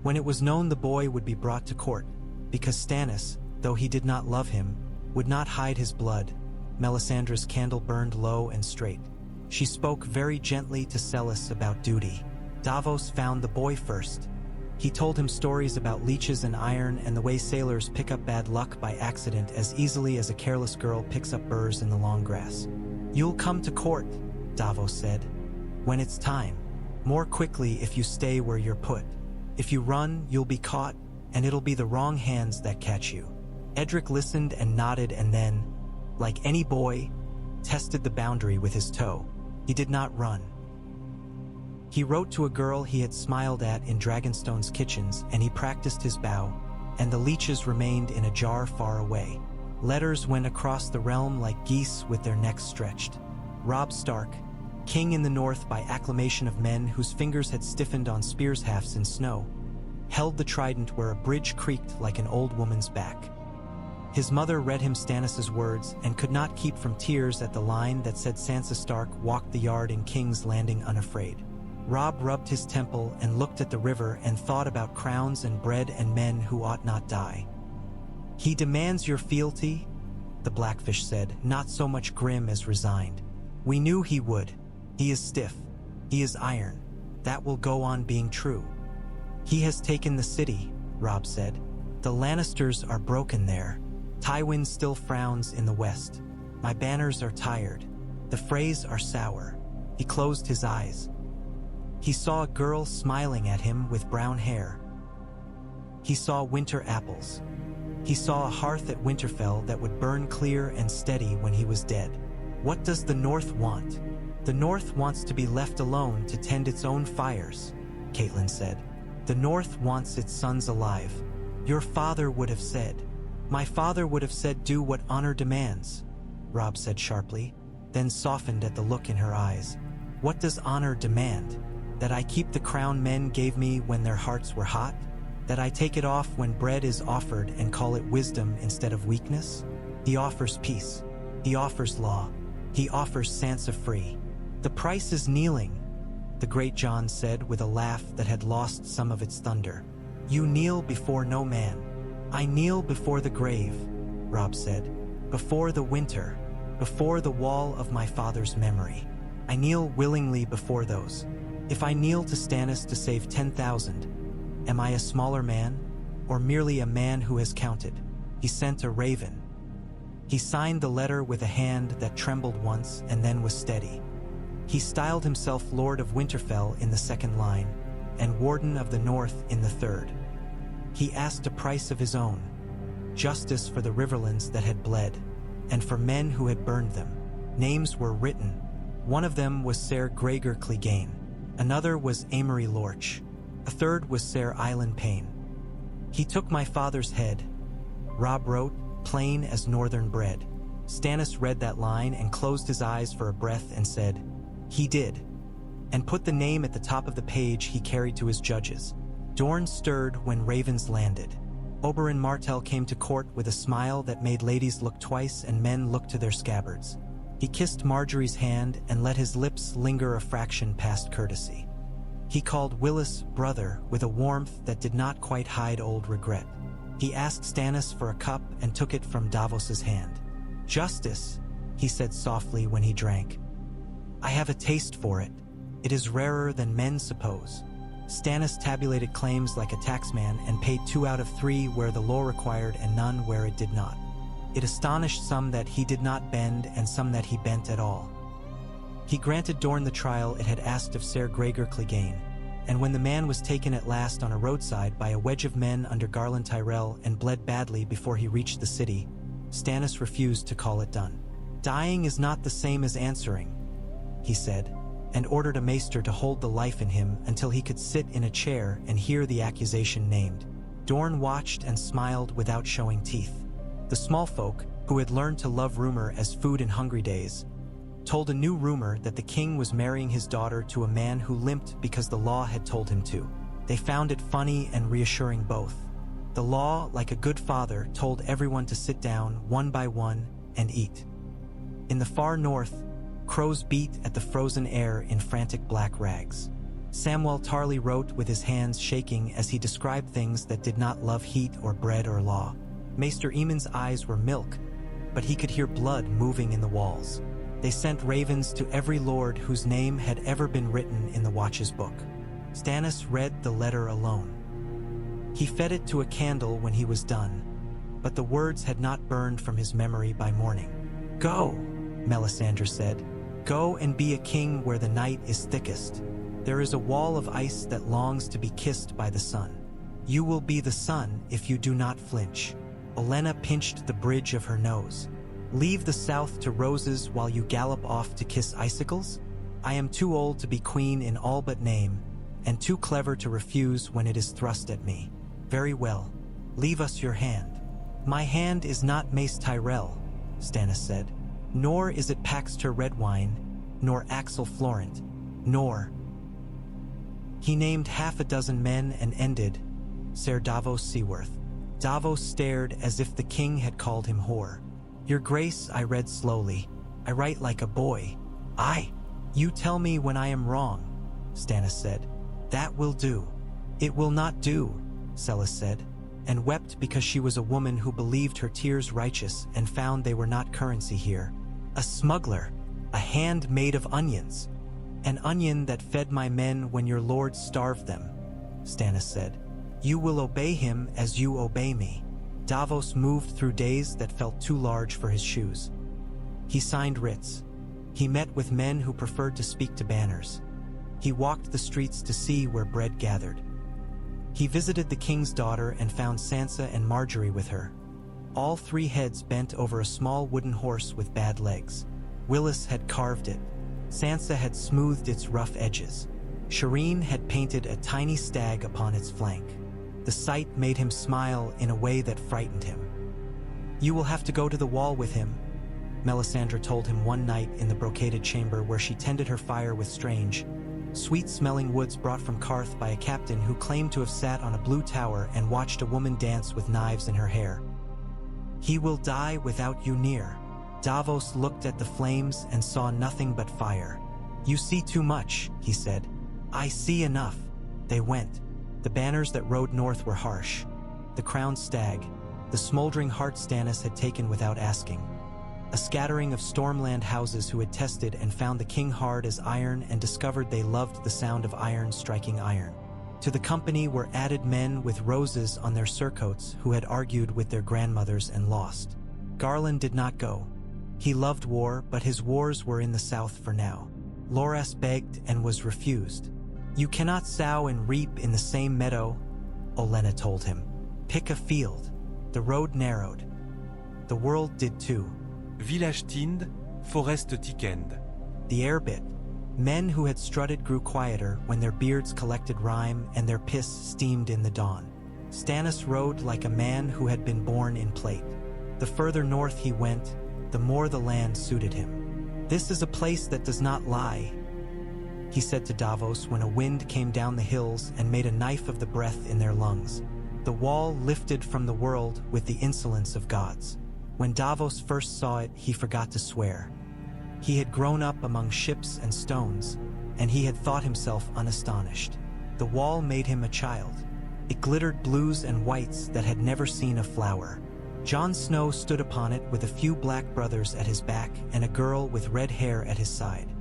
When it was known the boy would be brought to court, because Stannis, though he did not love him, would not hide his blood, Melisandre's candle burned low and straight. She spoke very gently to Celis about duty. Davos found the boy first. He told him stories about leeches and iron and the way sailors pick up bad luck by accident as easily as a careless girl picks up burrs in the long grass. "You'll come to court," Davos said. "When it's time. More quickly if you stay where you're put. If you run, you'll be caught, and it'll be the wrong hands that catch you." Edric listened and nodded and then, like any boy, tested the boundary with his toe. He did not run. He wrote to a girl he had smiled at in Dragonstone's kitchens, and he practiced his bow, and the leeches remained in a jar far away. Letters went across the realm like geese with their necks stretched. Robb Stark, king in the north by acclamation of men whose fingers had stiffened on spears hafts in snow, held the trident where a bridge creaked like an old woman's back. His mother read him Stannis' words and could not keep from tears at the line that said Sansa Stark walked the yard in King's Landing unafraid. Robb rubbed his temple and looked at the river and thought about crowns and bread and men who ought not die. "He demands your fealty," the Blackfish said, not so much grim as resigned. "We knew he would. He is stiff. He is iron. That will go on being true." "He has taken the city," Robb said. "The Lannisters are broken there. Tywin still frowns in the west. My banners are tired. The Freys are sour." He closed his eyes. He saw a girl smiling at him with brown hair. He saw winter apples. He saw a hearth at Winterfell that would burn clear and steady when he was dead. What does the North want? The North wants to be left alone to tend its own fires, Catelyn said. The North wants its sons alive. Your father would have said. My father would have said do what honor demands, Robb said sharply, then softened at the look in her eyes. What does honor demand? That I keep the crown men gave me when their hearts were hot? That I take it off when bread is offered and call it wisdom instead of weakness? He offers peace. He offers law. He offers Sansa free. The price is kneeling, the great Jon said with a laugh that had lost some of its thunder. You kneel before no man. I kneel before the grave, Robb said. Before the winter, before the wall of my father's memory. I kneel willingly before those. If I kneel to Stannis to save 10,000, am I a smaller man, or merely a man who has counted? He sent a raven. He signed the letter with a hand that trembled once and then was steady. He styled himself Lord of Winterfell in the second line, and Warden of the North in the third. He asked a price of his own, justice for the riverlands that had bled, and for men who had burned them. Names were written. One of them was Ser Gregor Clegane, another was Amory Lorch, a third was Ser Island Payne. He took my father's head, Robb wrote, plain as northern bread. Stannis read that line and closed his eyes for a breath and said, "He did," and put the name at the top of the page he carried to his judges. Dorne stirred when ravens landed. Oberyn Martell came to court with a smile that made ladies look twice and men look to their scabbards. He kissed Marjorie's hand and let his lips linger a fraction past courtesy. He called Willis brother with a warmth that did not quite hide old regret. He asked Stannis for a cup and took it from Davos's hand. "Justice," he said softly when he drank. "I have a taste for it. It is rarer than men suppose." Stannis tabulated claims like a taxman and paid 2 out of 3 where the law required and none where it did not. It astonished some that he did not bend and some that he bent at all. He granted Dorne the trial it had asked of Ser Gregor Clegane, and when the man was taken at last on a roadside by a wedge of men under Garland Tyrell and bled badly before he reached the city, Stannis refused to call it done. "Dying is not the same as answering," he said, and ordered a maester to hold the life in him until he could sit in a chair and hear the accusation named. Dorne watched and smiled without showing teeth. The small folk, who had learned to love rumor as food in hungry days, told a new rumor that the king was marrying his daughter to a man who limped because the law had told him to. They found it funny and reassuring both. The law, like a good father, told everyone to sit down one by one and eat. In the far north, crows beat at the frozen air in frantic black rags. Samwell Tarly wrote with his hands shaking as he described things that did not love heat or bread or law. Maester Aemon's eyes were milk, but he could hear blood moving in the walls. They sent ravens to every lord whose name had ever been written in the Watch's book. Stannis read the letter alone. He fed it to a candle when he was done, but the words had not burned from his memory by morning. "Go," Melisandre said. "Go and be a king where the night is thickest. There is a wall of ice that longs to be kissed by the sun. You will be the sun if you do not flinch." Olenna pinched the bridge of her nose. "Leave the south to roses while you gallop off to kiss icicles? I am too old to be queen in all but name, and too clever to refuse when it is thrust at me. Very well, leave us your hand." "My hand is not Mace Tyrell," Stannis said. "Nor is it Paxter Redwine, nor Axel Florent, nor—" He named half a dozen men and ended, "Ser Davos Seaworth." Davos stared as if the king had called him whore. "Your Grace," I read slowly. "I write like a boy." You tell me when I am wrong," Stannis said. "That will do." "It will not do," Celis said, and wept because she was a woman who believed her tears righteous and found they were not currency here. "A smuggler, a hand made of onions. An onion that fed my men when your lord starved them," Stannis said. "You will obey him as you obey me." Davos moved through days that felt too large for his shoes. He signed writs. He met with men who preferred to speak to banners. He walked the streets to see where bread gathered. He visited the king's daughter and found Sansa and Marjorie with her. All 3 heads bent over a small wooden horse with bad legs. Willis had carved it. Sansa had smoothed its rough edges. Shireen had painted a tiny stag upon its flank. The sight made him smile in a way that frightened him. "You will have to go to the wall with him," Melisandre told him one night in the brocaded chamber where she tended her fire with strange, sweet-smelling woods brought from Karth by a captain who claimed to have sat on a blue tower and watched a woman dance with knives in her hair. "He will die without you near." Davos looked at the flames and saw nothing but fire. "You see too much," he said. "I see enough." They went. The banners that rode north were harsh. The crowned stag, the smoldering heart Stannis had taken without asking. A scattering of Stormland houses who had tested and found the king hard as iron and discovered they loved the sound of iron striking iron. To the company were added men with roses on their surcoats who had argued with their grandmothers and lost. Garland did not go. He loved war, but his wars were in the south for now. Loras begged and was refused. "You cannot sow and reap in the same meadow," Olenna told him. "Pick a field." The road narrowed. The world did too. Village tinned, forest thickened. The air bit. Men who had strutted grew quieter when their beards collected rime and their piss steamed in the dawn. Stannis rode like a man who had been born in plate. The further north he went, the more the land suited him. "This is a place that does not lie," he said to Davos when a wind came down the hills and made a knife of the breath in their lungs. The wall lifted from the world with the insolence of gods. When Davos first saw it, he forgot to swear. He had grown up among ships and stones, and he had thought himself unastonished. The wall made him a child. It glittered blues and whites that had never seen a flower. Jon Snow stood upon it with a few black brothers at his back and a girl with red hair at his side.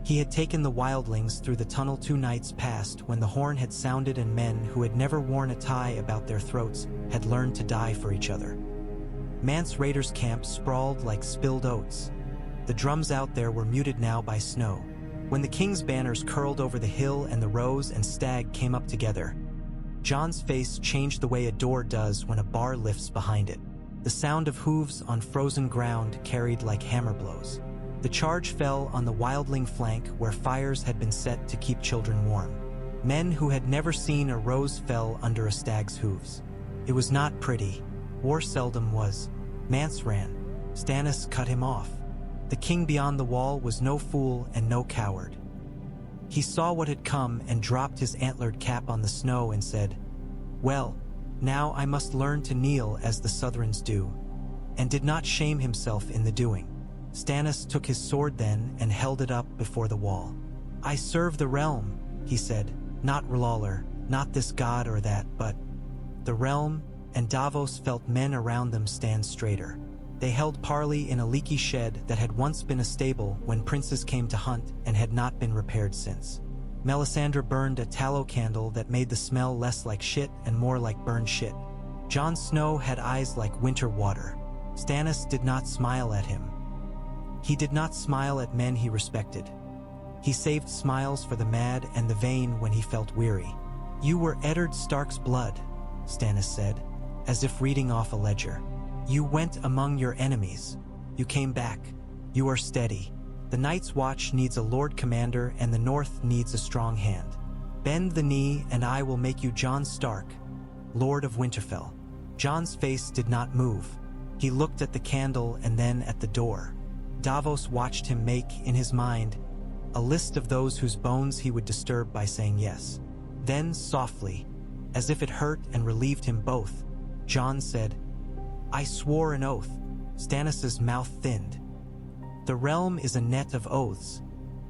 He had taken the wildlings through the tunnel 2 nights past when the horn had sounded and men who had never worn a tie about their throats had learned to die for each other. Mance Rayder's camp sprawled like spilled oats. The drums out there were muted now by snow. When the king's banners curled over the hill and the rose and stag came up together, Jon's face changed the way a door does when a bar lifts behind it. The sound of hooves on frozen ground carried like hammer blows. The charge fell on the wildling flank where fires had been set to keep children warm. Men who had never seen a rose fell under a stag's hooves. It was not pretty. War seldom was. Mance ran. Stannis cut him off. The king beyond the wall was no fool and no coward. He saw what had come and dropped his antlered cap on the snow and said, "Well, now I must learn to kneel as the Southrons do," and did not shame himself in the doing. Stannis took his sword then and held it up before the wall. "I serve the realm," he said, "not R'hllor, not this god or that, but the realm," and Davos felt men around them stand straighter. They held parley in a leaky shed that had once been a stable when princes came to hunt and had not been repaired since. Melisandre burned a tallow candle that made the smell less like shit and more like burned shit. Jon Snow had eyes like winter water. Stannis did not smile at him. He did not smile at men he respected. He saved smiles for the mad and the vain when he felt weary. "You were Eddard Stark's blood," Stannis said, as if reading off a ledger. "You went among your enemies. You came back. You are steady. The Night's Watch needs a Lord Commander and the North needs a strong hand. Bend the knee and I will make you Jon Stark, Lord of Winterfell." Jon's face did not move. He looked at the candle and then at the door. Davos watched him make, in his mind, a list of those whose bones he would disturb by saying yes. Then, softly, as if it hurt and relieved him both, Jon said, "I swore an oath." Stannis's mouth thinned. "The realm is a net of oaths,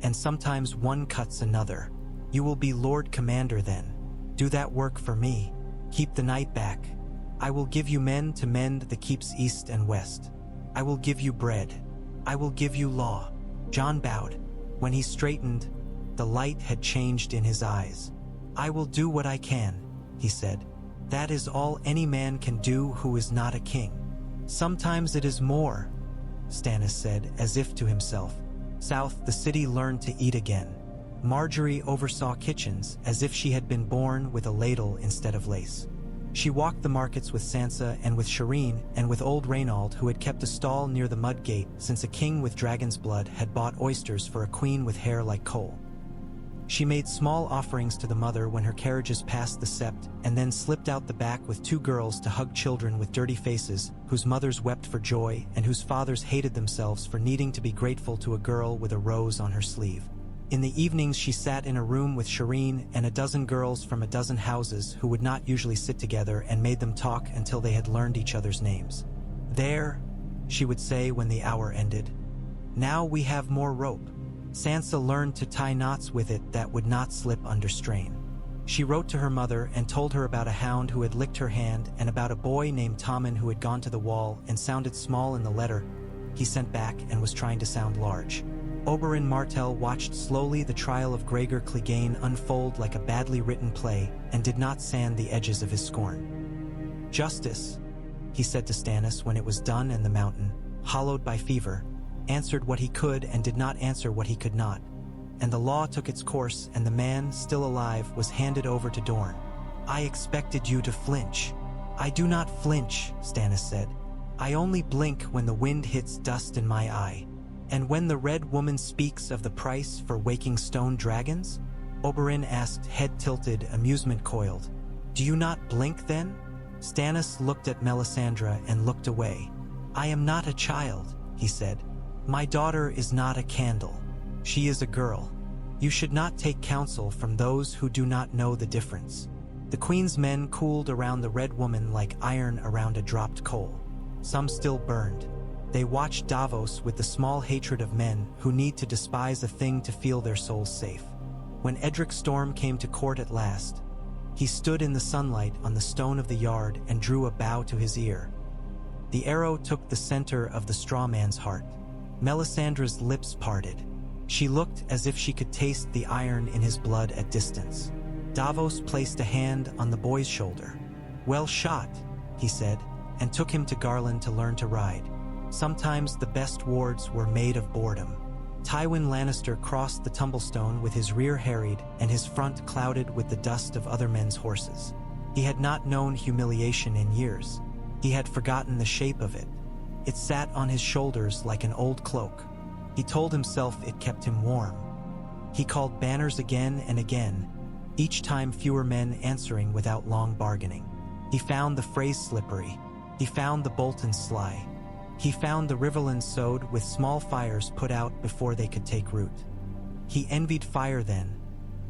and sometimes one cuts another. You will be Lord Commander then. Do that work for me. Keep the night back. I will give you men to mend the keeps east and west. I will give you bread. I will give you law." Jon bowed. When he straightened, the light had changed in his eyes. "I will do what I can," he said. "That is all any man can do who is not a king." "Sometimes it is more," Stannis said, as if to himself. South, the city learned to eat again. Marjorie oversaw kitchens as if she had been born with a ladle instead of lace. She walked the markets with Sansa and with Shireen and with old Reynauld, who had kept a stall near the mud gate since a king with dragon's blood had bought oysters for a queen with hair like coal. She made small offerings to the mother when her carriages passed the sept, and then slipped out the back with 2 girls to hug children with dirty faces, whose mothers wept for joy and whose fathers hated themselves for needing to be grateful to a girl with a rose on her sleeve. In the evenings she sat in a room with Shireen and a dozen girls from a dozen houses who would not usually sit together and made them talk until they had learned each other's names. "There," she would say when the hour ended. "Now we have more rope." Sansa learned to tie knots with it that would not slip under strain. She wrote to her mother and told her about a hound who had licked her hand and about a boy named Tommen who had gone to the wall and sounded small in the letter he sent back and was trying to sound large. Oberyn Martell watched slowly the trial of Gregor Clegane unfold like a badly written play and did not sand the edges of his scorn. "Justice," he said to Stannis when it was done, and the mountain, hollowed by fever, answered what he could and did not answer what he could not. And the law took its course, and the man, still alive, was handed over to Dorne. "I expected you to flinch." "I do not flinch," Stannis said. "I only blink when the wind hits dust in my eye. And when the Red Woman speaks of the price for waking stone dragons?" Oberyn asked, head tilted, amusement coiled. "Do you not blink then?" Stannis looked at Melisandre and looked away. "I am not a child," he said. "My daughter is not a candle. She is a girl. You should not take counsel from those who do not know the difference." The Queen's men cooled around the Red Woman like iron around a dropped coal. Some still burned. They watched Davos with the small hatred of men who need to despise a thing to feel their souls safe. When Edric Storm came to court at last, he stood in the sunlight on the stone of the yard and drew a bow to his ear. The arrow took the center of the straw man's heart. Melisandre's lips parted. She looked as if she could taste the iron in his blood at distance. Davos placed a hand on the boy's shoulder. "Well shot," he said, and took him to Garland to learn to ride. Sometimes the best wards were made of boredom. Tywin Lannister crossed the tumblestone with his rear harried and his front clouded with the dust of other men's horses. He had not known humiliation in years. He had forgotten the shape of it. It sat on his shoulders like an old cloak. He told himself it kept him warm. He called banners again and again, each time fewer men answering without long bargaining. He found the phrase slippery. He found the Bolton sly. He found the riverlands sowed with small fires put out before they could take root. He envied fire then,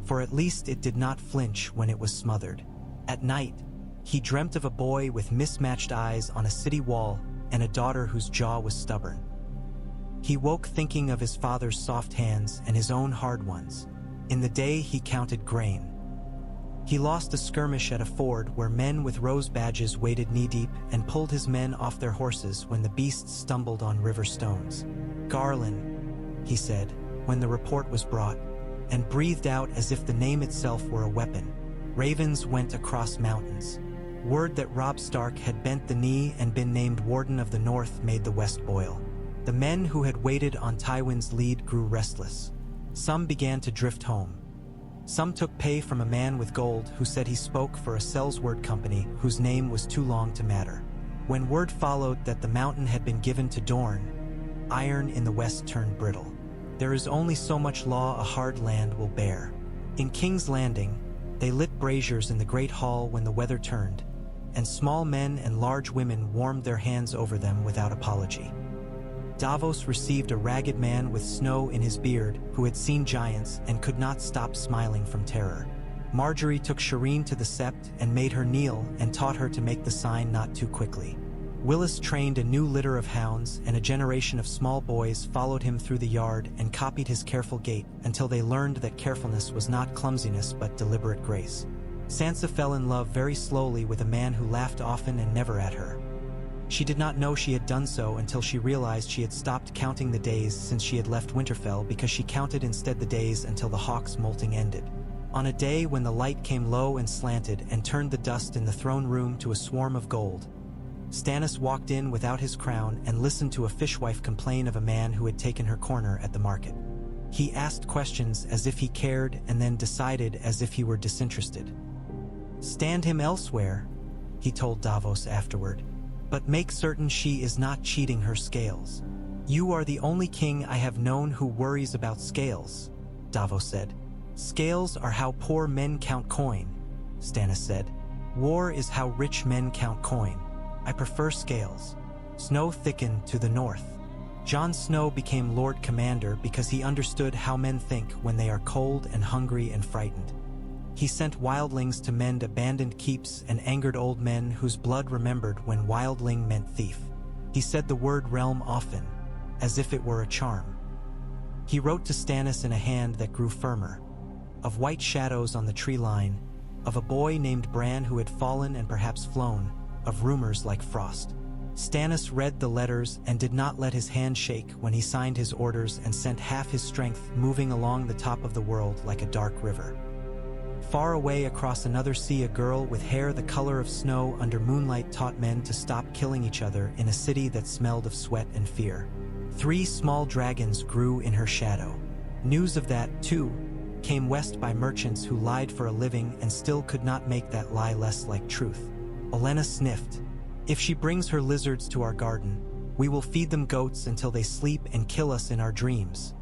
for at least it did not flinch when it was smothered. At night, he dreamt of a boy with mismatched eyes on a city wall and a daughter whose jaw was stubborn. He woke thinking of his father's soft hands and his own hard ones. In the day he counted grain. He lost a skirmish at a ford where men with rose badges waded knee-deep and pulled his men off their horses when the beasts stumbled on river stones. "Garland," he said, when the report was brought, and breathed out as if the name itself were a weapon. Ravens went across mountains. Word that Robb Stark had bent the knee and been named Warden of the North made the West boil. The men who had waited on Tywin's lead grew restless. Some began to drift home. Some took pay from a man with gold who said he spoke for a Sellsword company whose name was too long to matter. When word followed that the mountain had been given to Dorne, iron in the west turned brittle. There is only so much law a hard land will bear. In King's Landing, they lit braziers in the great hall when the weather turned, and small men and large women warmed their hands over them without apology. Davos received a ragged man with snow in his beard who had seen giants and could not stop smiling from terror. Marjorie took Shireen to the sept and made her kneel and taught her to make the sign not too quickly. Willis trained a new litter of hounds, and a generation of small boys followed him through the yard and copied his careful gait until they learned that carefulness was not clumsiness but deliberate grace. Sansa fell in love very slowly with a man who laughed often and never at her. She did not know she had done so until she realized she had stopped counting the days since she had left Winterfell, because she counted instead the days until the hawk's molting ended. On a day when the light came low and slanted and turned the dust in the throne room to a swarm of gold, Stannis walked in without his crown and listened to a fishwife complain of a man who had taken her corner at the market. He asked questions as if he cared and then decided as if he were disinterested. "Stand him elsewhere," he told Davos afterward. "But make certain she is not cheating her scales." "You are the only king I have known who worries about scales," Davos said. "Scales are how poor men count coin," Stannis said. "War is how rich men count coin. I prefer scales." Snow thickened to the north. Jon Snow became Lord Commander because he understood how men think when they are cold and hungry and frightened. He sent wildlings to mend abandoned keeps and angered old men whose blood remembered when wildling meant thief. He said the word realm often, as if it were a charm. He wrote to Stannis in a hand that grew firmer. Of white shadows on the tree line, of a boy named Bran who had fallen and perhaps flown, of rumors like frost. Stannis read the letters and did not let his hand shake when he signed his orders and sent half his strength moving along the top of the world like a dark river. Far away across another sea, a girl with hair the color of snow under moonlight taught men to stop killing each other in a city that smelled of sweat and fear. 3 small dragons grew in her shadow. News of that, too, came west by merchants who lied for a living and still could not make that lie less like truth. Olenna sniffed. If she brings her lizards to our garden, we will feed them goats until they sleep and kill us in our dreams,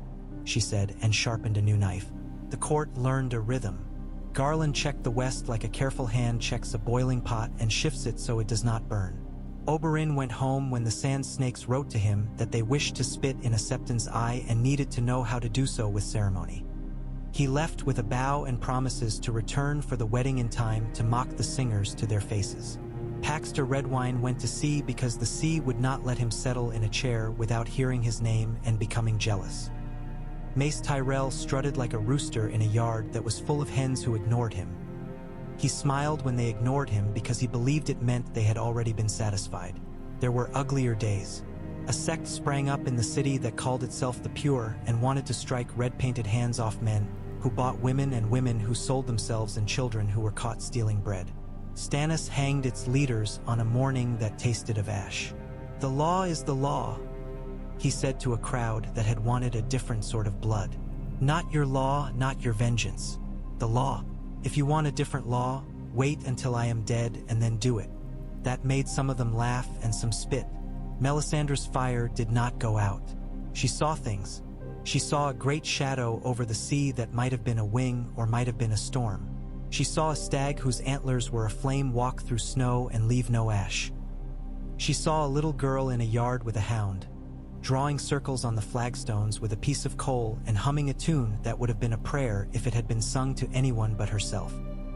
she said, and sharpened a new knife. The court learned a rhythm. Garland checked the west like a careful hand checks a boiling pot and shifts it so it does not burn. Oberyn went home when the sand snakes wrote to him that they wished to spit in a Septon's eye and needed to know how to do so with ceremony. He left with a bow and promises to return for the wedding in time to mock the singers to their faces. Paxter Redwine went to sea because the sea would not let him settle in a chair without hearing his name and becoming jealous. Mace Tyrell strutted like a rooster in a yard that was full of hens who ignored him. He smiled when they ignored him because he believed it meant they had already been satisfied. There were uglier days. A sect sprang up in the city that called itself the Pure and wanted to strike red-painted hands off men who bought women and women who sold themselves and children who were caught stealing bread. Stannis hanged its leaders on a morning that tasted of ash. "The law is the law," he said to a crowd that had wanted a different sort of blood. "Not your law, not your vengeance. The law. If you want a different law, wait until I am dead and then do it." That made some of them laugh and some spit. Melisandre's fire did not go out. She saw things. She saw a great shadow over the sea that might have been a wing or might have been a storm. She saw a stag whose antlers were aflame walk through snow and leave no ash. She saw a little girl in a yard with a hound, drawing circles on the flagstones with a piece of coal and humming a tune that would have been a prayer if it had been sung to anyone but herself.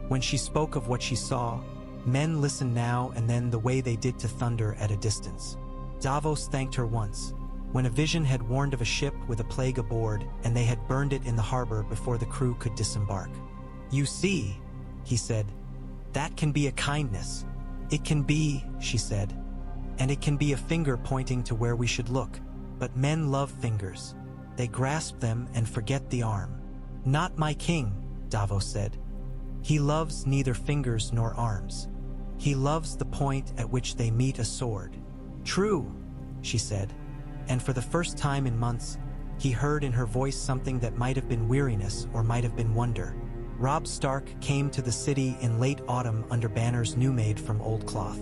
When she spoke of what she saw, men listened now and then the way they did to thunder at a distance. Davos thanked her once, when a vision had warned of a ship with a plague aboard and they had burned it in the harbor before the crew could disembark. "You see," he said, "that can be a kindness. It can be," she said, "and it can be a finger pointing to where we should look. But men love fingers. They grasp them and forget the arm." "Not my king," Davos said. "He loves neither fingers nor arms. He loves the point at which they meet a sword." "True," she said, and for the first time in months, he heard in her voice something that might have been weariness or might have been wonder. Robb Stark came to the city in late autumn under banners new made from old cloth.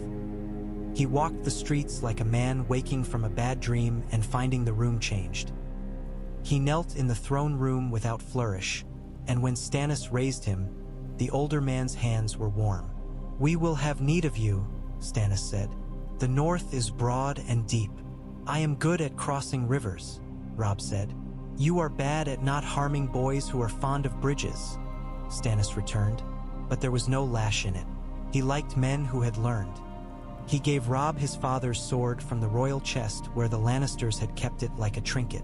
He walked the streets like a man waking from a bad dream and finding the room changed. He knelt in the throne room without flourish, and when Stannis raised him, the older man's hands were warm. "We will have need of you," Stannis said. "The north is broad and deep." "I am good at crossing rivers," Robb said. "You are bad at not harming boys who are fond of bridges," Stannis returned, but there was no lash in it. He liked men who had learned. He gave Robb his father's sword from the royal chest where the Lannisters had kept it like a trinket.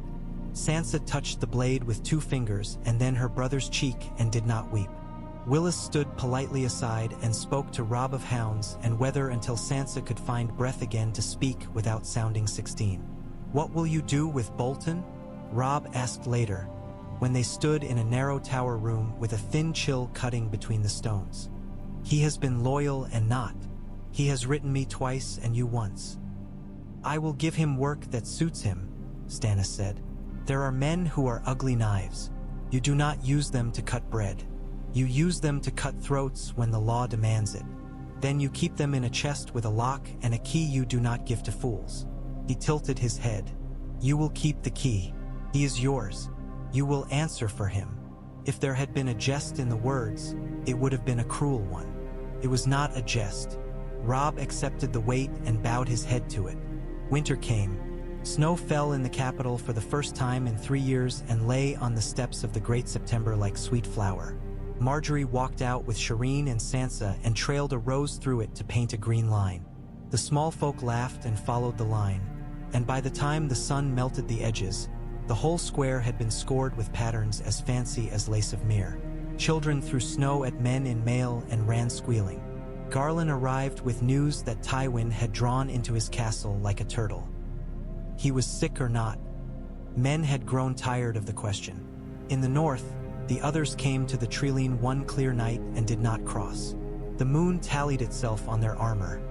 Sansa touched the blade with 2 fingers and then her brother's cheek and did not weep. Willis stood politely aside and spoke to Robb of Hounds and Weather until Sansa could find breath again to speak without sounding 16. "What will you do with Bolton?" Robb asked later, when they stood in a narrow tower room with a thin chill cutting between the stones. "He has been loyal and not. He has written me twice and you once." "I will give him work that suits him," Stannis said. "There are men who are ugly knives. You do not use them to cut bread. You use them to cut throats when the law demands it. Then you keep them in a chest with a lock and a key you do not give to fools." He tilted his head. "You will keep the key. He is yours. You will answer for him." If there had been a jest in the words, it would have been a cruel one. It was not a jest. Robb accepted the weight and bowed his head to it. Winter came. Snow fell in the capital for the first time in 3 years and lay on the steps of the Great September like sweet flour. Marjorie walked out with Shireen and Sansa and trailed a rose through it to paint a green line. The small folk laughed and followed the line, and by the time the sun melted the edges, the whole square had been scored with patterns as fancy as lace of myrrh. Children threw snow at men in mail and ran squealing. Garland arrived with news that Tywin had drawn into his castle like a turtle. He was sick or not. Men had grown tired of the question. In the north, the others came to the Trilene one clear night and did not cross. The moon tallied itself on their armor.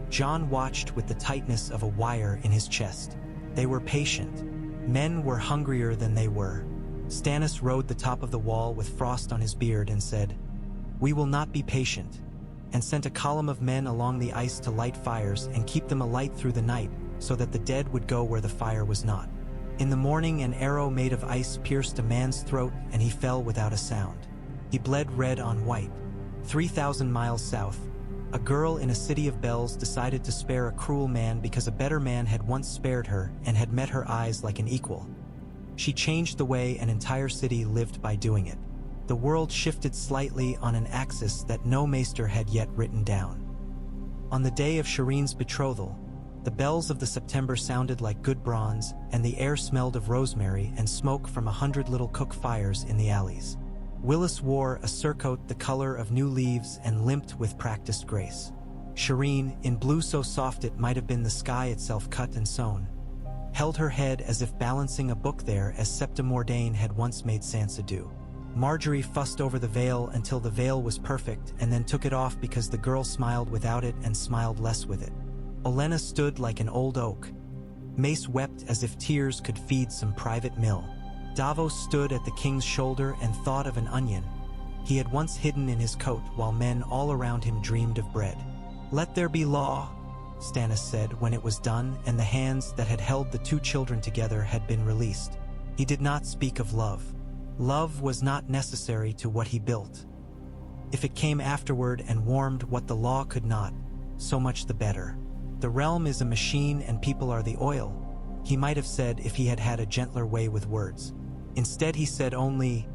Jon watched with the tightness of a wire in his chest. They were patient. Men were hungrier than they were. Stannis rode the top of the wall with frost on his beard and said, "We will not be patient," and sent a column of men along the ice to light fires and keep them alight through the night so that the dead would go where the fire was not. In the morning an arrow made of ice pierced a man's throat and he fell without a sound. He bled red on white. 3,000 miles south, a girl in a city of bells decided to spare a cruel man because a better man had once spared her and had met her eyes like an equal. She changed the way an entire city lived by doing it. The world shifted slightly on an axis that no maester had yet written down. On the day of Shireen's betrothal, the bells of the September sounded like good bronze, and the air smelled of rosemary and smoke from 100 little cook fires in the alleys. Willis wore a surcoat the color of new leaves and limped with practiced grace. Shireen, in blue so soft it might have been the sky itself cut and sewn, held her head as if balancing a book there as Septa Mordain had once made Sansa do. Marjorie fussed over the veil until the veil was perfect and then took it off because the girl smiled without it and smiled less with it. Olenna stood like an old oak. Mace wept as if tears could feed some private mill. Davos stood at the king's shoulder and thought of an onion he had once hidden in his coat while men all around him dreamed of bread. "Let there be law," Stannis said when it was done and the hands that had held the two children together had been released. He did not speak of love. Love was not necessary to what he built. If it came afterward and warmed what the law could not, so much the better. The realm is a machine and people are the oil, he might have said if he had had a gentler way with words. Instead he said only,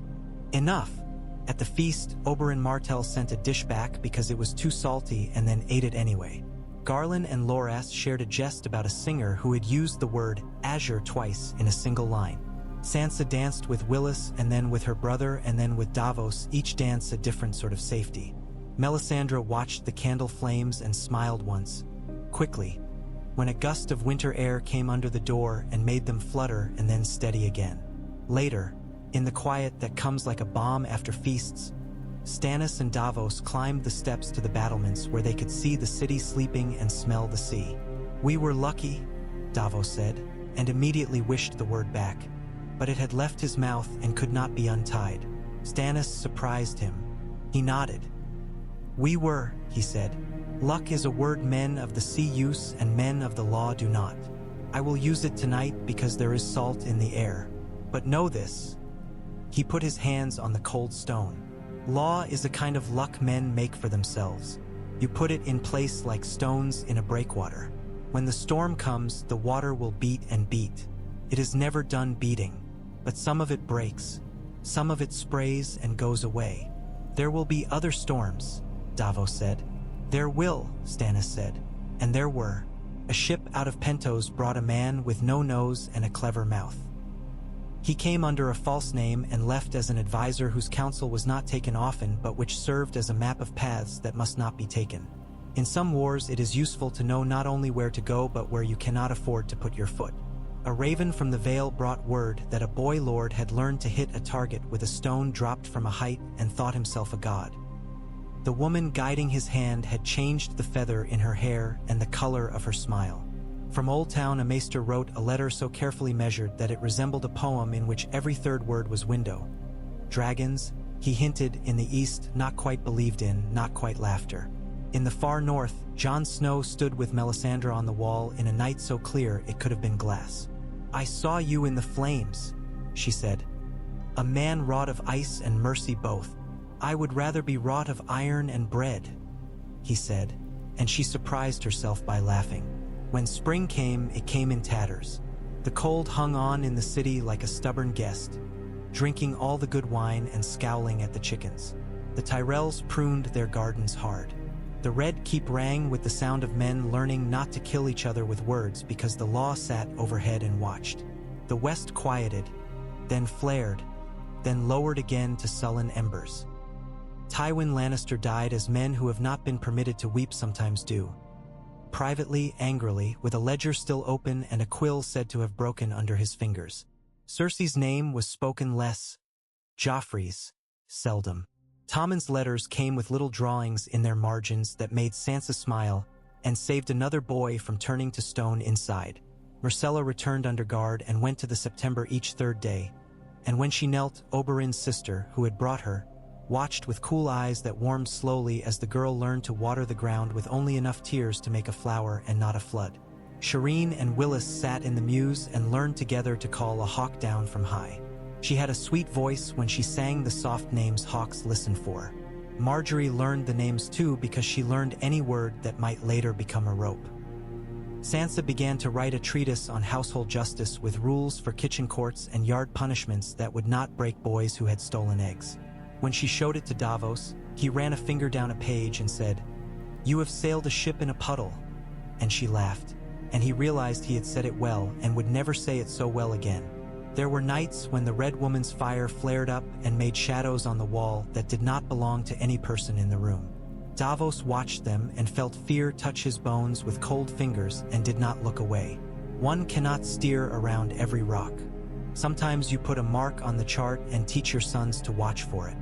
"Enough." At the feast, Oberyn Martell sent a dish back because it was too salty and then ate it anyway. Garland and Loras shared a jest about a singer who had used the word azure twice in a single line. Sansa danced with Willis and then with her brother and then with Davos, each dance a different sort of safety. Melisandre watched the candle flames and smiled once, quickly, when a gust of winter air came under the door and made them flutter and then steady again. Later, in the quiet that comes like a bomb after feasts, Stannis and Davos climbed the steps to the battlements where they could see the city sleeping and smell the sea. "We were lucky," Davos said, and immediately wished the word back. But it had left his mouth and could not be untied. Stannis surprised him. He nodded. "We were," he said. "Luck is a word men of the sea use and men of the law do not. I will use it tonight because there is salt in the air. But know this." He put his hands on the cold stone. "Law is a kind of luck men make for themselves. You put it in place like stones in a breakwater. When the storm comes, the water will beat and beat. It is never done beating, but some of it breaks. Some of it sprays and goes away. There will be other storms," Davos said. "There will," Stannis said. And there were. A ship out of Pentos brought a man with no nose and a clever mouth. He came under a false name and left as an advisor whose counsel was not taken often but which served as a map of paths that must not be taken. In some wars it is useful to know not only where to go but where you cannot afford to put your foot. A raven from the Vale brought word that a boy lord had learned to hit a target with a stone dropped from a height and thought himself a god. The woman guiding his hand had changed the feather in her hair and the color of her smile. From Old Town a maester wrote a letter so carefully measured that it resembled a poem in which every third word was window. Dragons, he hinted, in the east, not quite believed in, not quite laughter. In the far north, Jon Snow stood with Melisandre on the wall in a night so clear it could have been glass. "I saw you in the flames," she said. "A man wrought of ice and mercy both. I would rather be wrought of iron and bread," he said, and she surprised herself by laughing. When spring came, it came in tatters. The cold hung on in the city like a stubborn guest, drinking all the good wine and scowling at the chickens. The Tyrells pruned their gardens hard. The Red Keep rang with the sound of men learning not to kill each other with words because the law sat overhead and watched. The west quieted, then flared, then lowered again to sullen embers. Tywin Lannister died as men who have not been permitted to weep sometimes do. Privately, angrily, with a ledger still open and a quill said to have broken under his fingers. Cersei's name was spoken less. Joffrey's, seldom. Tommen's letters came with little drawings in their margins that made Sansa smile and saved another boy from turning to stone inside. Myrcella returned under guard and went to the September each third day, and when she knelt, Oberyn's sister, who had brought her, watched with cool eyes that warmed slowly as the girl learned to water the ground with only enough tears to make a flower and not a flood. Shireen and Willis sat in the mews and learned together to call a hawk down from high. She had a sweet voice when she sang the soft names hawks listen for. Margaery learned the names too because she learned any word that might later become a rope. Sansa began to write a treatise on household justice with rules for kitchen courts and yard punishments that would not break boys who had stolen eggs. When she showed it to Davos, he ran a finger down a page and said, "You have sailed a ship in a puddle." And she laughed, and he realized he had said it well and would never say it so well again. There were nights when the Red Woman's fire flared up and made shadows on the wall that did not belong to any person in the room. Davos watched them and felt fear touch his bones with cold fingers and did not look away. One cannot steer around every rock. Sometimes you put a mark on the chart and teach your sons to watch for it.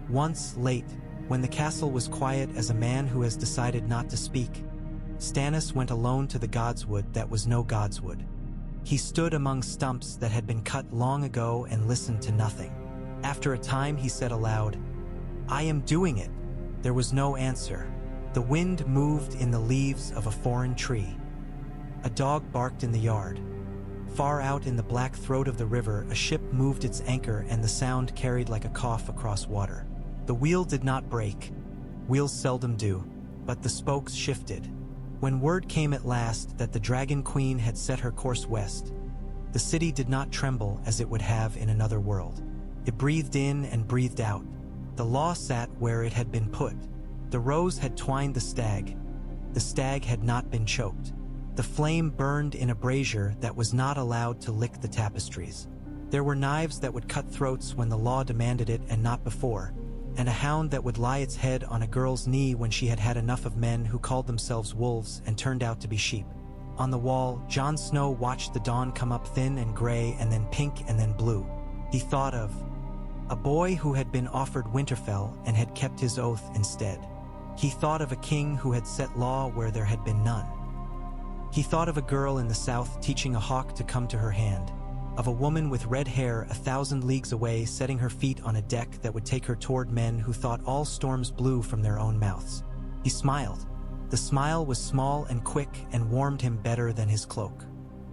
Once, late, when the castle was quiet as a man who has decided not to speak, Stannis went alone to the Godswood that was no Godswood. He stood among stumps that had been cut long ago and listened to nothing. After a time he said aloud, "I am doing it." There was no answer. The wind moved in the leaves of a foreign tree. A dog barked in the yard. Far out in the black throat of the river, a ship moved its anchor and the sound carried like a cough across water. The wheel did not break. Wheels seldom do, but the spokes shifted. When word came at last that the Dragon Queen had set her course west, the city did not tremble as it would have in another world. It breathed in and breathed out. The law sat where it had been put. The rose had twined the stag. The stag had not been choked. The flame burned in a brazier that was not allowed to lick the tapestries. There were knives that would cut throats when the law demanded it and not before, and a hound that would lie its head on a girl's knee when she had had enough of men who called themselves wolves and turned out to be sheep. On the wall, Jon Snow watched the dawn come up thin and gray and then pink and then blue. He thought of a boy who had been offered Winterfell and had kept his oath instead. He thought of a king who had set law where there had been none. He thought of a girl in the south teaching a hawk to come to her hand, of a woman with red hair 1,000 leagues away setting her feet on a deck that would take her toward men who thought all storms blew from their own mouths. He smiled. The smile was small and quick and warmed him better than his cloak.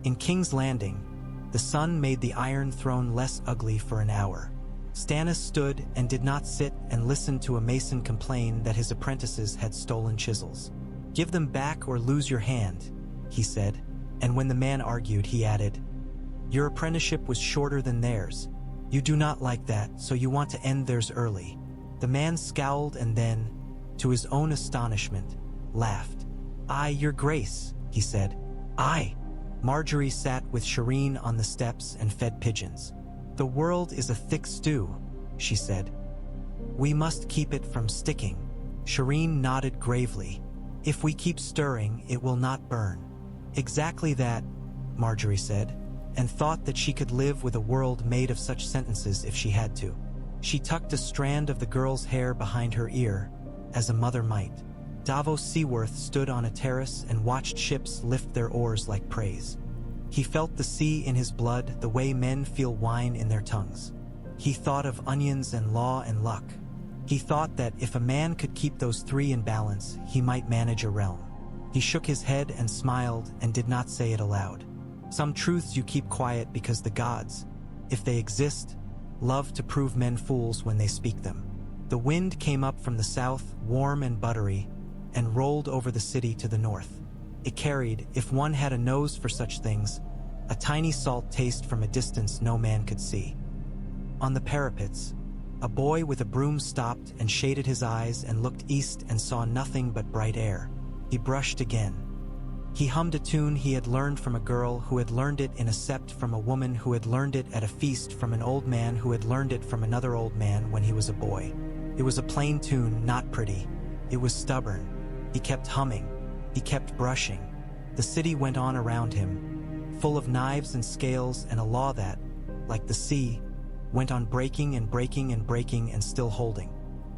In King's Landing, the sun made the Iron Throne less ugly for an hour. Stannis stood and did not sit and listened to a mason complain that his apprentices had stolen chisels. "Give them back or lose your hand," he said, and when the man argued, he added, "Your apprenticeship was shorter than theirs. You do not like that, so you want to end theirs early." The man scowled and then, to his own astonishment, laughed. "Aye, your grace," he said. "Aye." Margaery sat with Shireen on the steps and fed pigeons. "The world is a thick stew," she said. "We must keep it from sticking." Shireen nodded gravely. "If we keep stirring, it will not burn." "Exactly that," Margaery said, and thought that she could live with a world made of such sentences if she had to. She tucked a strand of the girl's hair behind her ear, as a mother might. Davos Seaworth stood on a terrace and watched ships lift their oars like praise. He felt the sea in his blood the way men feel wine in their tongues. He thought of onions and law and luck. He thought that if a man could keep those three in balance, he might manage a realm. He shook his head and smiled and did not say it aloud. Some truths you keep quiet because the gods, if they exist, love to prove men fools when they speak them. The wind came up from the south, warm and buttery, and rolled over the city to the north. It carried, if one had a nose for such things, a tiny salt taste from a distance no man could see. On the parapets, a boy with a broom stopped and shaded his eyes and looked east and saw nothing but bright air. He brushed again. He hummed a tune he had learned from a girl who had learned it in a sept from a woman who had learned it at a feast from an old man who had learned it from another old man when he was a boy. It was a plain tune, not pretty. It was stubborn. He kept humming. He kept brushing. The city went on around him, full of knives and scales and a law that, like the sea, went on breaking and breaking and breaking and still holding.